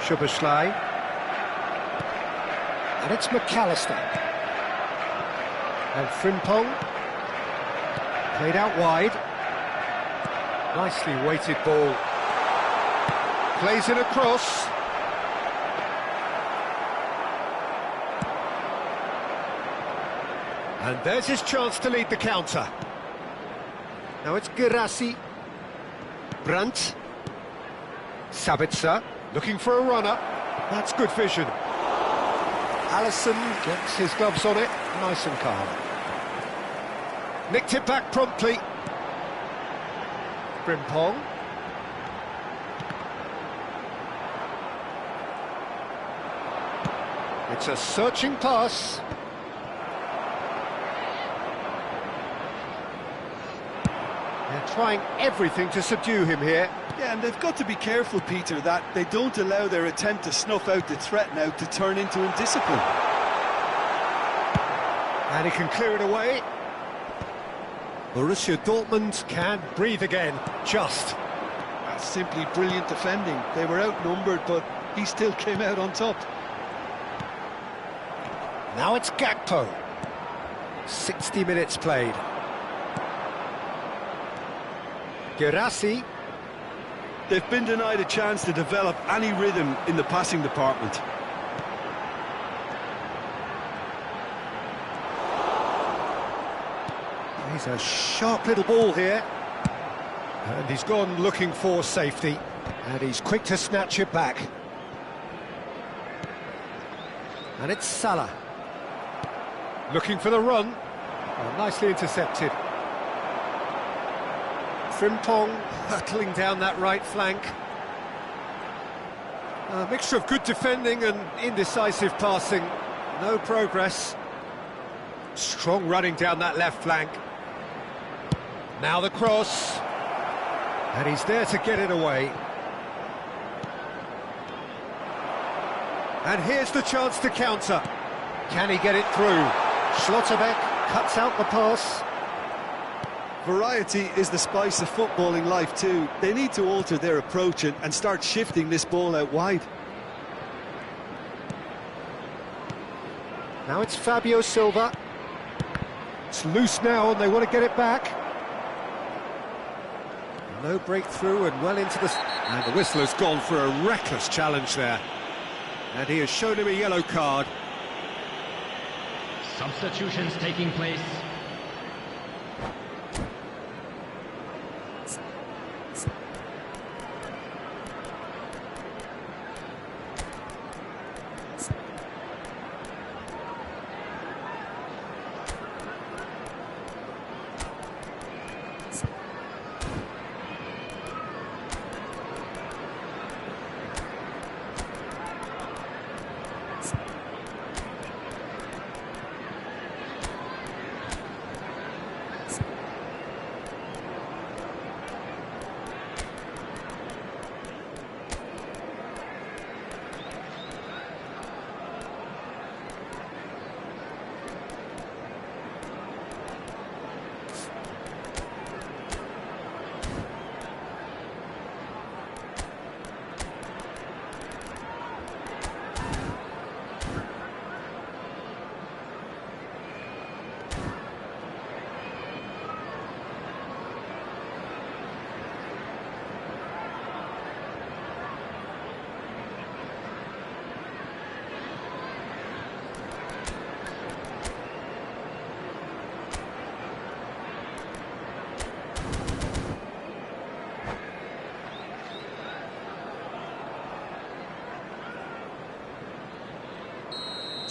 Szoboszlai. And it's McAllister. And Frimpong, played out wide. Nicely weighted ball. Plays in a cross. And there's his chance to lead the counter. Now it's Girassi. Brandt. Sabitzer, looking for a runner. That's good vision. Allison gets his gloves on it, nice and calm. Nicked it back promptly. Frimpong. It's a searching pass. They're trying everything to subdue him here. Yeah, and they've got to be careful, Peter, that they don't allow their attempt to snuff out the threat now to turn into indiscipline. And he can clear it away. Borussia Dortmund can breathe again, just. That's simply brilliant defending. They were outnumbered, but he still came out on top. Now it's Gakpo. 60 minutes played. Girassi. They've been denied a chance to develop any rhythm in the passing department. He's a sharp little ball here. And he's gone looking for safety. And he's quick to snatch it back. And it's Salah. Looking for the run. Oh, nicely intercepted. Frimpong hurtling down that right flank. A mixture of good defending and indecisive passing. No progress. Strong running down that left flank. Now the cross. And he's there to get it away. And here's the chance to counter. Can he get it through? Schlotterbeck cuts out the pass. Variety is the spice of footballing life too. They need to alter their approach and start shifting this ball out wide. Now it's Fabio Silva. It's loose now and they want to get it back. No breakthrough and well into the... And the whistle has gone for a reckless challenge there. And he has shown him a yellow card. Substitutions taking place.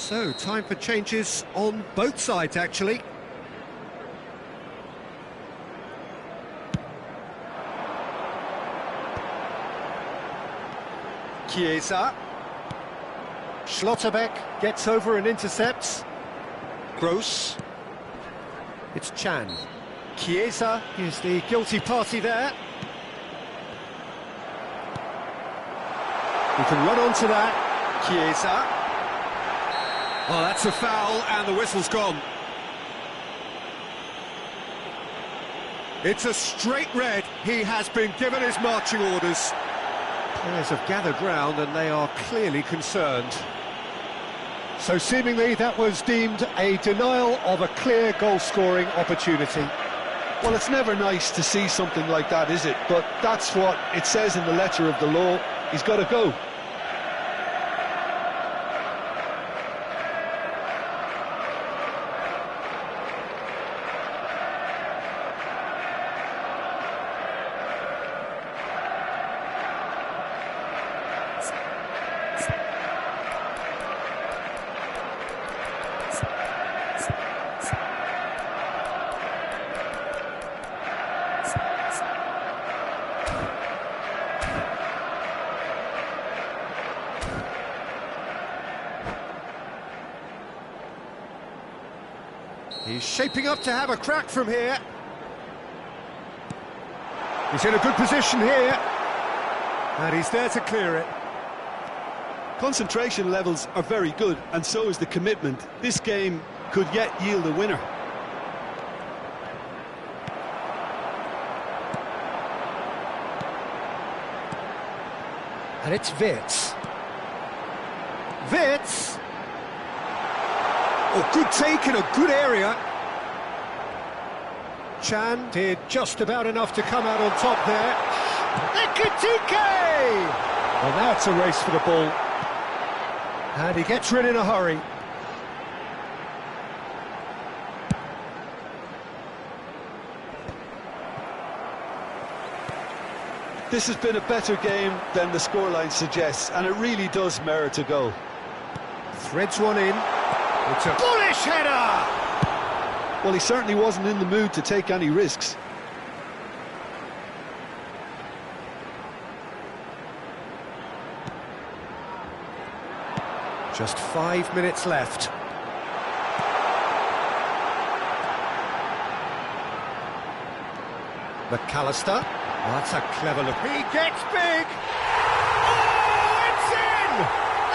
So, time for changes on both sides, actually. Chiesa. Schlotterbeck gets over and intercepts. Gross. It's Chan. Chiesa is the guilty party there. He can run onto that. Chiesa. Oh, that's a foul, and the whistle's gone. It's a straight red. He has been given his marching orders. Players have gathered round, and they are clearly concerned. So seemingly that was deemed a denial of a clear goal-scoring opportunity. Well, it's never nice to see something like that, is it? But that's what it says in the letter of the law. He's got to go. He's shaping up to have a crack from here. He's in a good position here. And he's there to clear it. Concentration levels are very good, and so is the commitment. This game could yet yield a winner. And it's Wirtz. Wirtz! Oh, good take in a good area. Chan did just about enough to come out on top there. Ekitike! Well, now it's a race for the ball. And he gets rid in a hurry. This has been a better game than the scoreline suggests, and it really does merit a goal. Threads one in. It's a bullish header! Well, he certainly wasn't in the mood to take any risks. Just 5 minutes left. McAllister. Oh, that's a clever look. He gets big! Oh, it's in!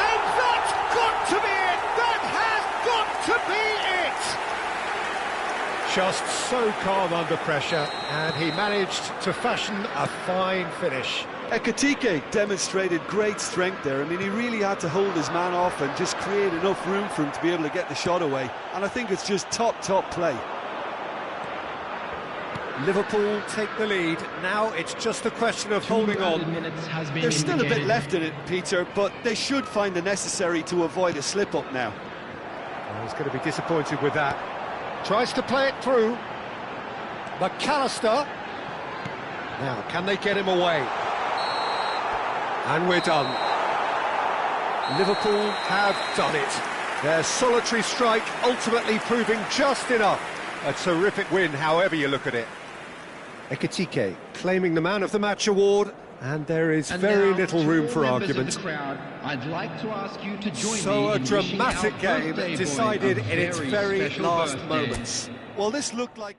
And that's got to be it! That has got to be it! Just so calm under pressure, and he managed to fashion a fine finish. Ekitike demonstrated great strength there. I mean, he really had to hold his man off and just create enough room for him to be able to get the shot away. And I think it's just top play. Liverpool take the lead. Now it's just a question of holding on. There's still a bit left in it, Peter, but they should find the necessary to avoid a slip-up now. Well, he's going to be disappointed with that. Tries to play it through. McAllister. Now, can they get him away? And we're done. Liverpool have done it. Their solitary strike ultimately proving just enough. A terrific win, however you look at it. Ekitike claiming the Man of the Match award, and there is very little room for argument. I'd like to ask you to join So me a in dramatic game decided in its very last birthday. moments. Well, this looked like...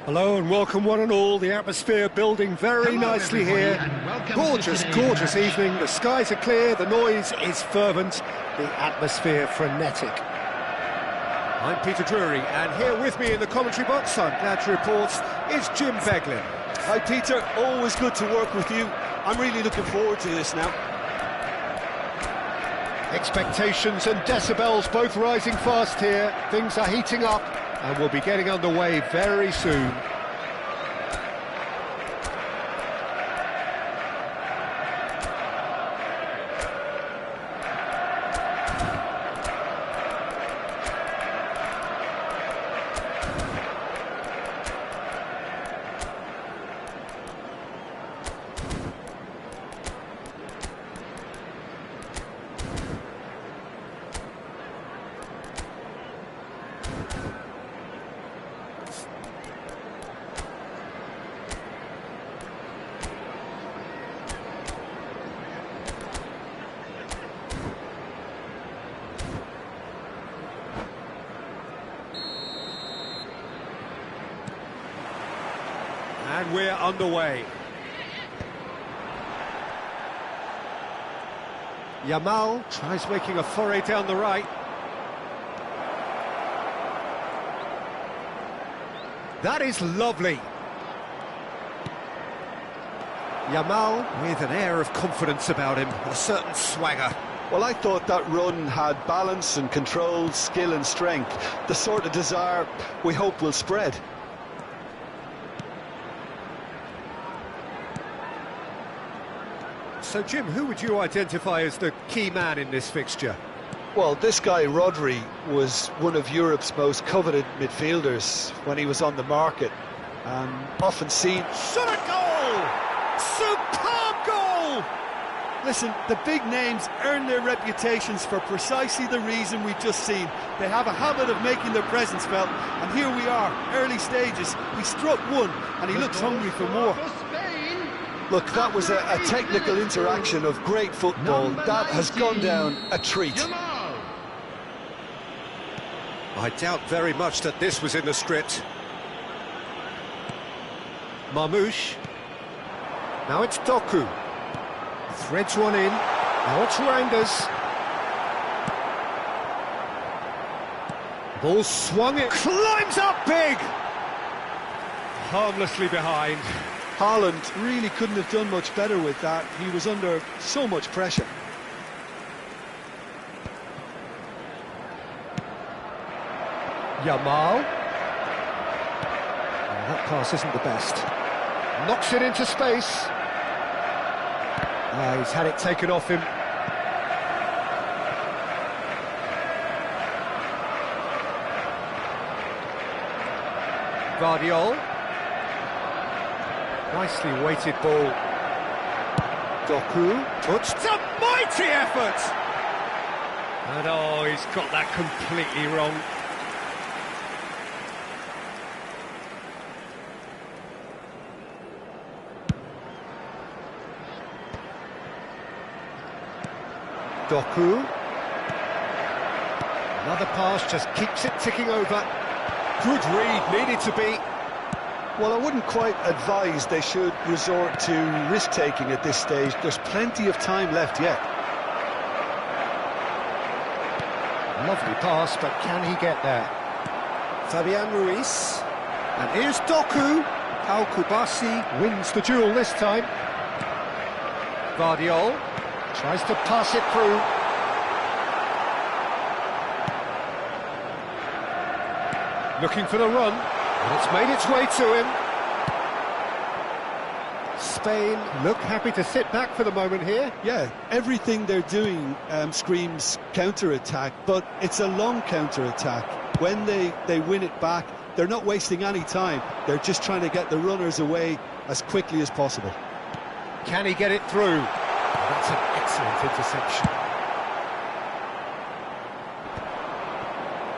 Hello and welcome one and all. The atmosphere building very nicely here. Gorgeous, gorgeous evening. The skies are clear, the noise is fervent, the atmosphere frenetic. I'm Peter Drury, and here with me in the commentary box, I'm glad to report, is Jim Beglin. Hi Peter, always good to work with you. I'm really looking forward to this now. Expectations and decibels both rising fast here. Things are heating up and we'll be getting underway very soon. And we're underway. Yamal tries making a foray down the right. That is lovely. Yamal with an air of confidence about him, a certain swagger. Well, I thought that run had balance and control, skill and strength. The sort of desire we hope will spread. So, Jim, who would you identify as the key man in this fixture? Well, this guy, Rodri, was one of Europe's most coveted midfielders when he was on the market. Often seen... Shot a goal! Superb goal! Listen, the big names earn their reputations for precisely the reason we've just seen. They have a habit of making their presence felt, and here we are, early stages. He struck one, and he looks hungry for more. Look, that was a technical interaction of great football. That has gone down a treat. I doubt very much that this was in the script. Marmouche. Now it's Doku. Threads one in. Now it's Rangers. Ball swung it. Climbs up big! Harmlessly behind. Haaland really couldn't have done much better with that. He was under so much pressure. Yamal. That pass isn't the best. Knocks it into space. He's had it taken off him. Guardiol. Nicely weighted ball. Doku touched. A mighty effort! And oh, he's got that completely wrong. Doku. Another pass just keeps it ticking over. Good read, needed to be. Well, I wouldn't quite advise they should resort to risk-taking at this stage. There's plenty of time left yet. Lovely pass, but can he get there? Fabian Ruiz. And here's Doku. Al Kubasi wins the duel this time. Guardiol tries to pass it through. Looking for the run. And it's made its way to him. Spain look happy to sit back for the moment here. Yeah, everything they're doing screams counter-attack, but it's a long counter-attack. When they win it back, they're not wasting any time. They're just trying to get the runners away as quickly as possible. Can he get it through? That's an excellent interception.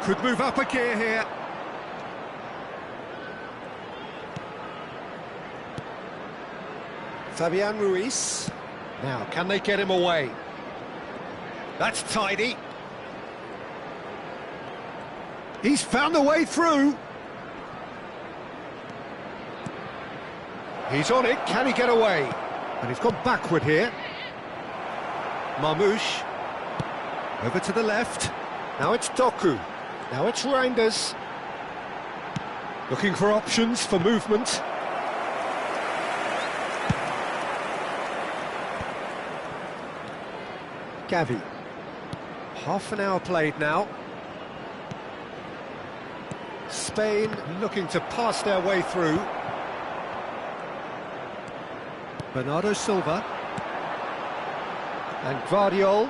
Could move up a gear here. Fabian Ruiz. Now, can they get him away? That's tidy. He's found a way through. He's on it, can he get away? And he's gone backward here. Marmouche. Over to the left. Now it's Doku. Now it's Reinders. Looking for options for movement. Gavi. Half an hour played now. Spain looking to pass their way through. Bernardo Silva. And Guardiol.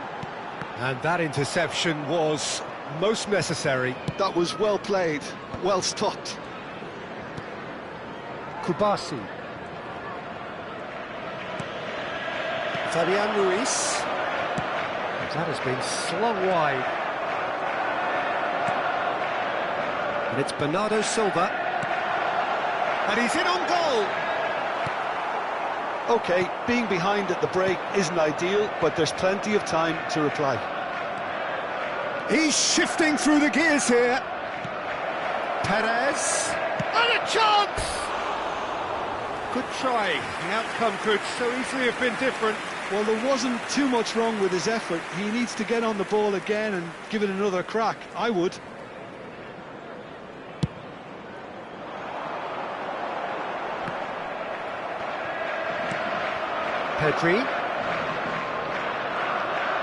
And that interception was most necessary. That was well played, well stopped. Kubasi. Fabian Ruiz. That has been slung wide. And it's Bernardo Silva. And he's in on goal! OK, being behind at the break isn't ideal, but there's plenty of time to reply. He's shifting through the gears here. Perez. And a chance! Good try. The outcome could so easily have been different. Well, there wasn't too much wrong with his effort. He needs to get on the ball again and give it another crack. I would. Pedri.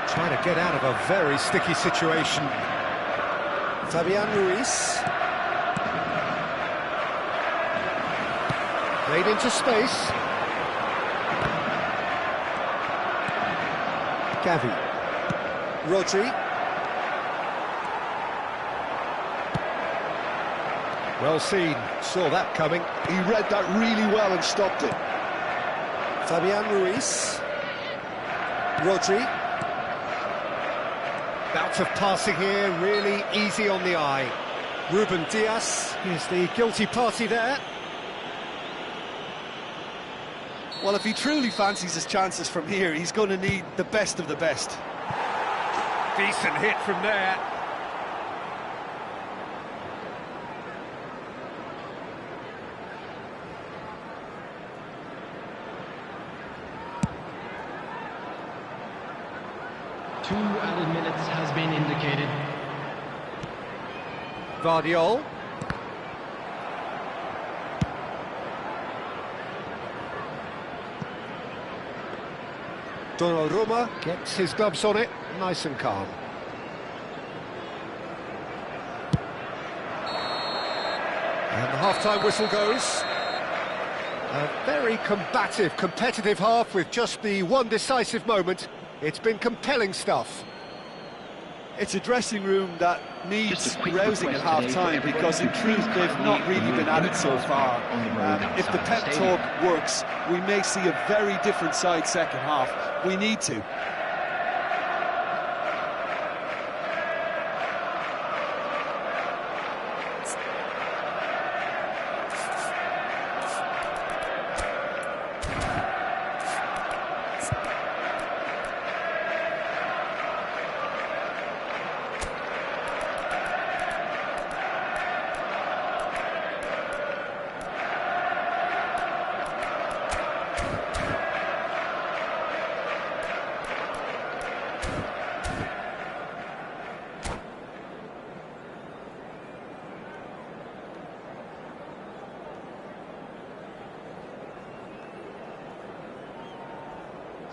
Trying to get out of a very sticky situation. Fabian Ruiz. Played into space. Gavi. Rodri. Well seen, saw that coming. He read that really well and stopped it. Fabian Ruiz. Rodri. Bouts of passing here, really easy on the eye. Ruben Dias is the guilty party there. Well, if he truly fancies his chances from here, he's going to need the best of the best. Decent hit from there. Two added minutes has been indicated. Guardiol. Donnarumma gets his gloves on it, nice and calm. And the half-time whistle goes. A very combative, competitive half with just the one decisive moment. It's been compelling stuff. It's a dressing room that needs rousing at half-time because in truth they've not really been at it so far. If the pep talk works, we may see a very different side second half. We need to.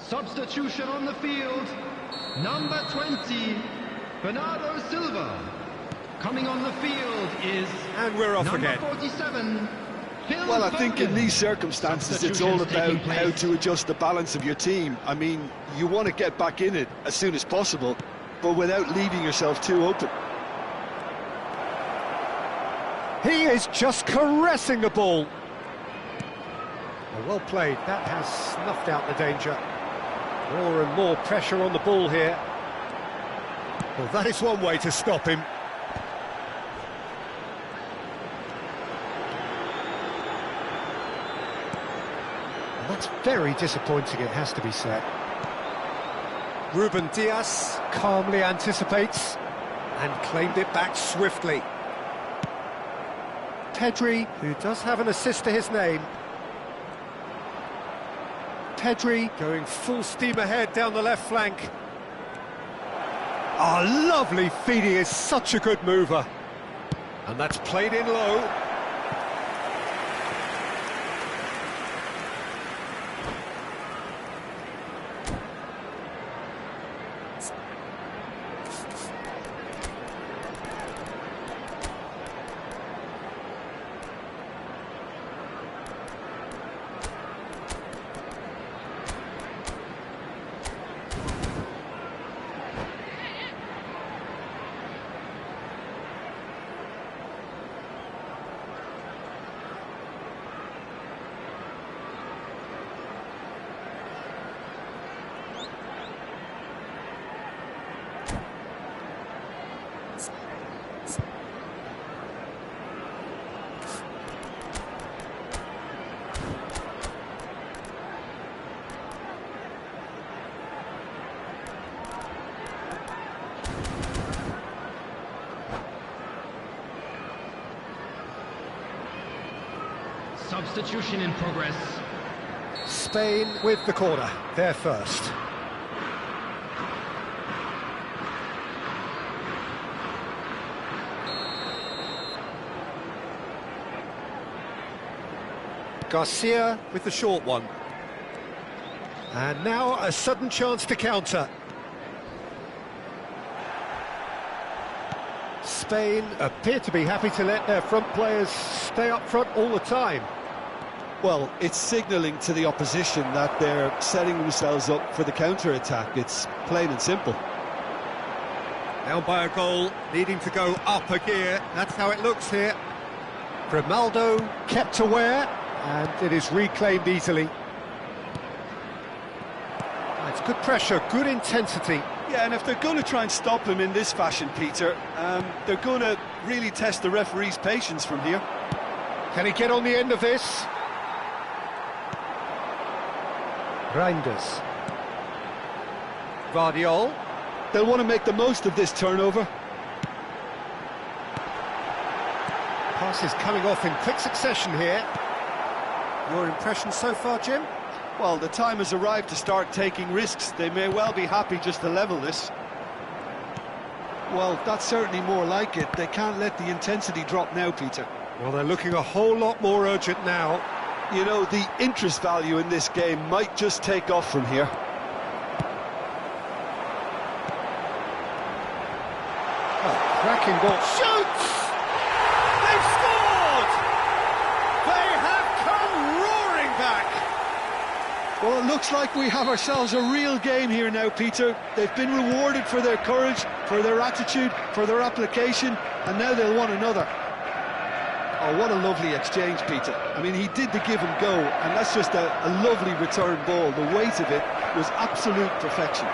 Substitution on the field, number 20, Bernardo Silva. Coming on the field is And we're off number again. 47, Phil Well, I think in Foden. these circumstances it's all Substitutions about taking how place. to adjust the balance of your team. I mean, you want to get back in it as soon as possible, but without leaving yourself too open. He is just caressing the ball. Well played, that has snuffed out the danger. More and more pressure on the ball here. Well, that is one way to stop him. And that's very disappointing, it has to be said. Ruben Dias calmly anticipates and claimed it back swiftly. Pedri, who does have an assist to his name. Pedri going full steam ahead down the left flank. Oh, lovely feed, he is such a good mover. And that's played in low. Substitution in progress. Spain with the corner, they're first. Garcia with the short one. And now a sudden chance to counter. Spain appear to be happy to let their front players stay up front all the time. Well, it's signalling to the opposition that they're setting themselves up for the counter-attack. It's plain and simple. Down by a goal, needing to go up a gear. That's how it looks here. Grimaldo kept aware, and it is reclaimed easily. It's good pressure, good intensity. Yeah, and if they're going to try and stop him in this fashion, Peter, they're going to really test the referee's patience from here. Can he get on the end of this? Reinders. Guardiol. They'll want to make the most of this turnover. Passes coming off in quick succession here. Your impression so far, Jim? Well, the time has arrived to start taking risks. They may well be happy just to level this. Well, that's certainly more like it. They can't let the intensity drop now, Peter. Well, they're looking a whole lot more urgent now. You know, the interest value in this game might just take off from here. Oh, cracking ball. Shoots! They've scored! They have come roaring back! Well, it looks like we have ourselves a real game here now, Peter. They've been rewarded for their courage, for their attitude, for their application, and now they'll want another. Oh, what a lovely exchange, Peter. I mean, he did the give and go, and that's just a lovely return ball. The weight of it was absolute perfection.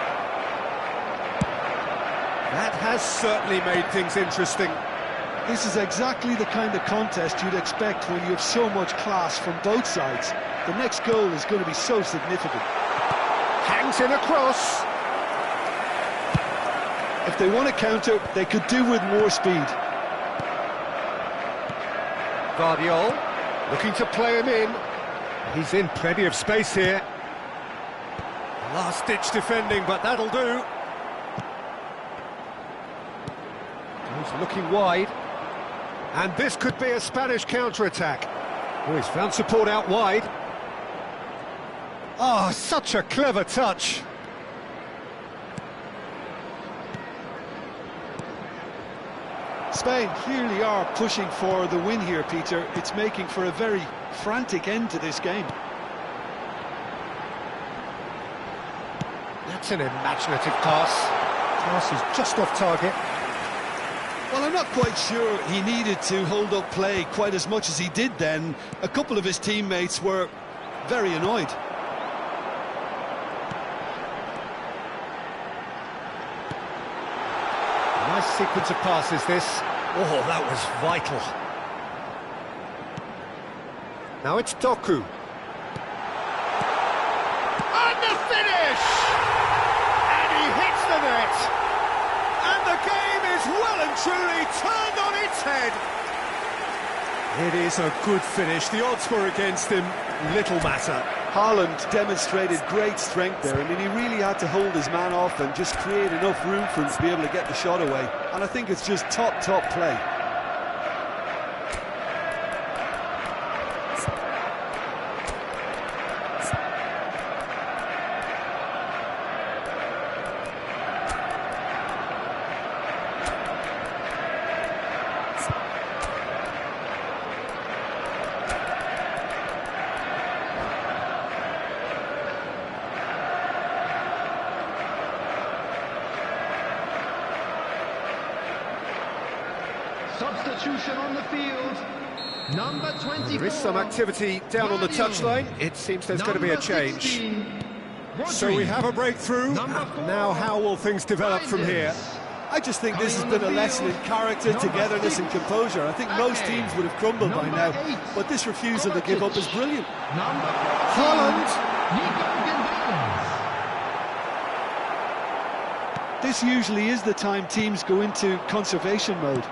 That has certainly made things interesting. This is exactly the kind of contest you'd expect when you have so much class from both sides. The next goal is going to be so significant. Hangs in a cross. If they want to counter, they could do with more speed. Guardiol looking to play him in. He's in plenty of space here. Last-ditch defending, but that'll do. He's looking wide. And this could be a Spanish counter-attack. Oh, he's found support out wide. Oh, such a clever touch. Spain clearly are pushing for the win here, Peter. It's making for a very frantic end to this game. That's an imaginative pass. Pass is just off target. Well, I'm not quite sure he needed to hold up play quite as much as he did then. A couple of his teammates were very annoyed. Nice sequence of passes, this. Oh, that was vital. Now it's Doku. And the finish! And he hits the net! And the game is well and truly turned on its head! It is a good finish. The odds were against him. Little matter. Haaland demonstrated great strength there. I mean, he really had to hold his man off and just create enough room for him to be able to get the shot away. And I think it's just top play. Substitution on the field. Number 24. There is some activity down on the touchline. It seems there's going to be a change. 16, So we have a breakthrough. Now how will things develop from here? I just think this has been a lesson in character, togetherness and composure. I think most teams would have crumbled by now, but this refusal to give up is brilliant. Haaland. This usually is the time teams go into conservation mode.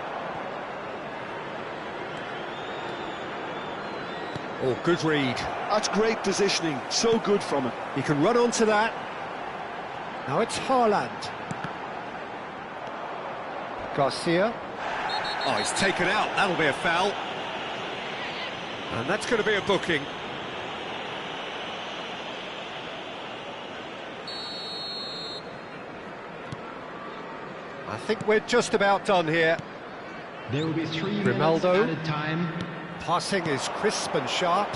Oh, good read. That's great positioning, so good from him. He can run onto that. Now it's Haaland. Garcia. Oh, he's taken out. That'll be a foul. And that's going to be a booking. I think we're just about done here. There will be 3 Grimaldo. minutes added time. Passing is crisp and sharp.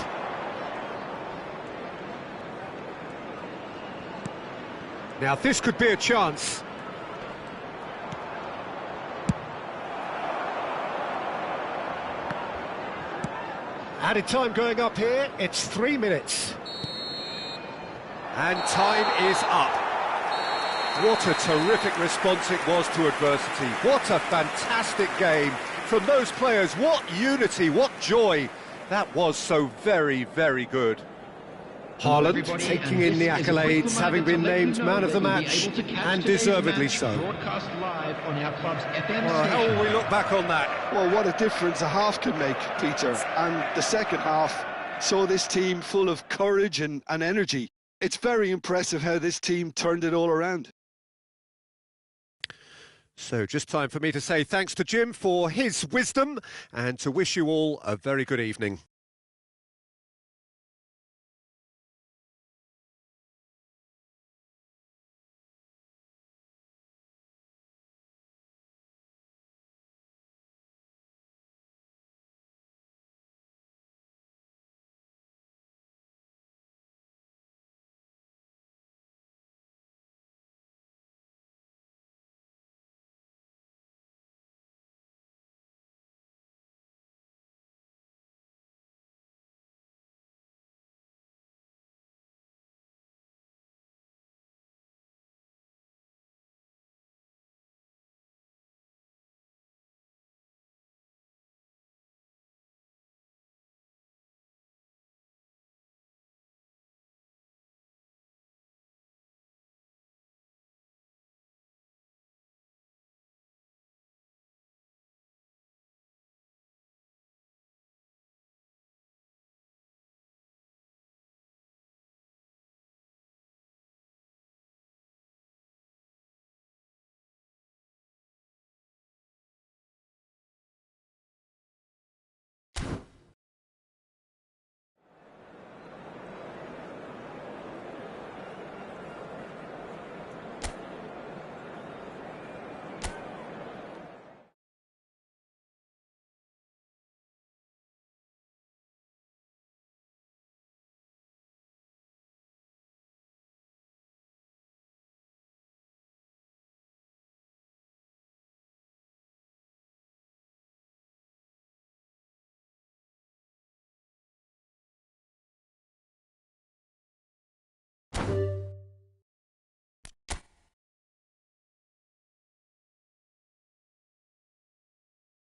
Now this could be a chance. Added time going up here, it's 3 minutes. And time is up. What a terrific response it was to adversity. What a fantastic game from those players. What unity, what joy. That was so very, very good. Haaland taking in the accolades, having been named man of the match, and deservedly so. Broadcast live on our club's FM Well, how will we look back on that? Well, what a difference a half can make, Peter. And the second half saw this team full of courage and energy. It's very impressive how this team turned it all around. So just time for me to say thanks to Jim for his wisdom and to wish you all a very good evening.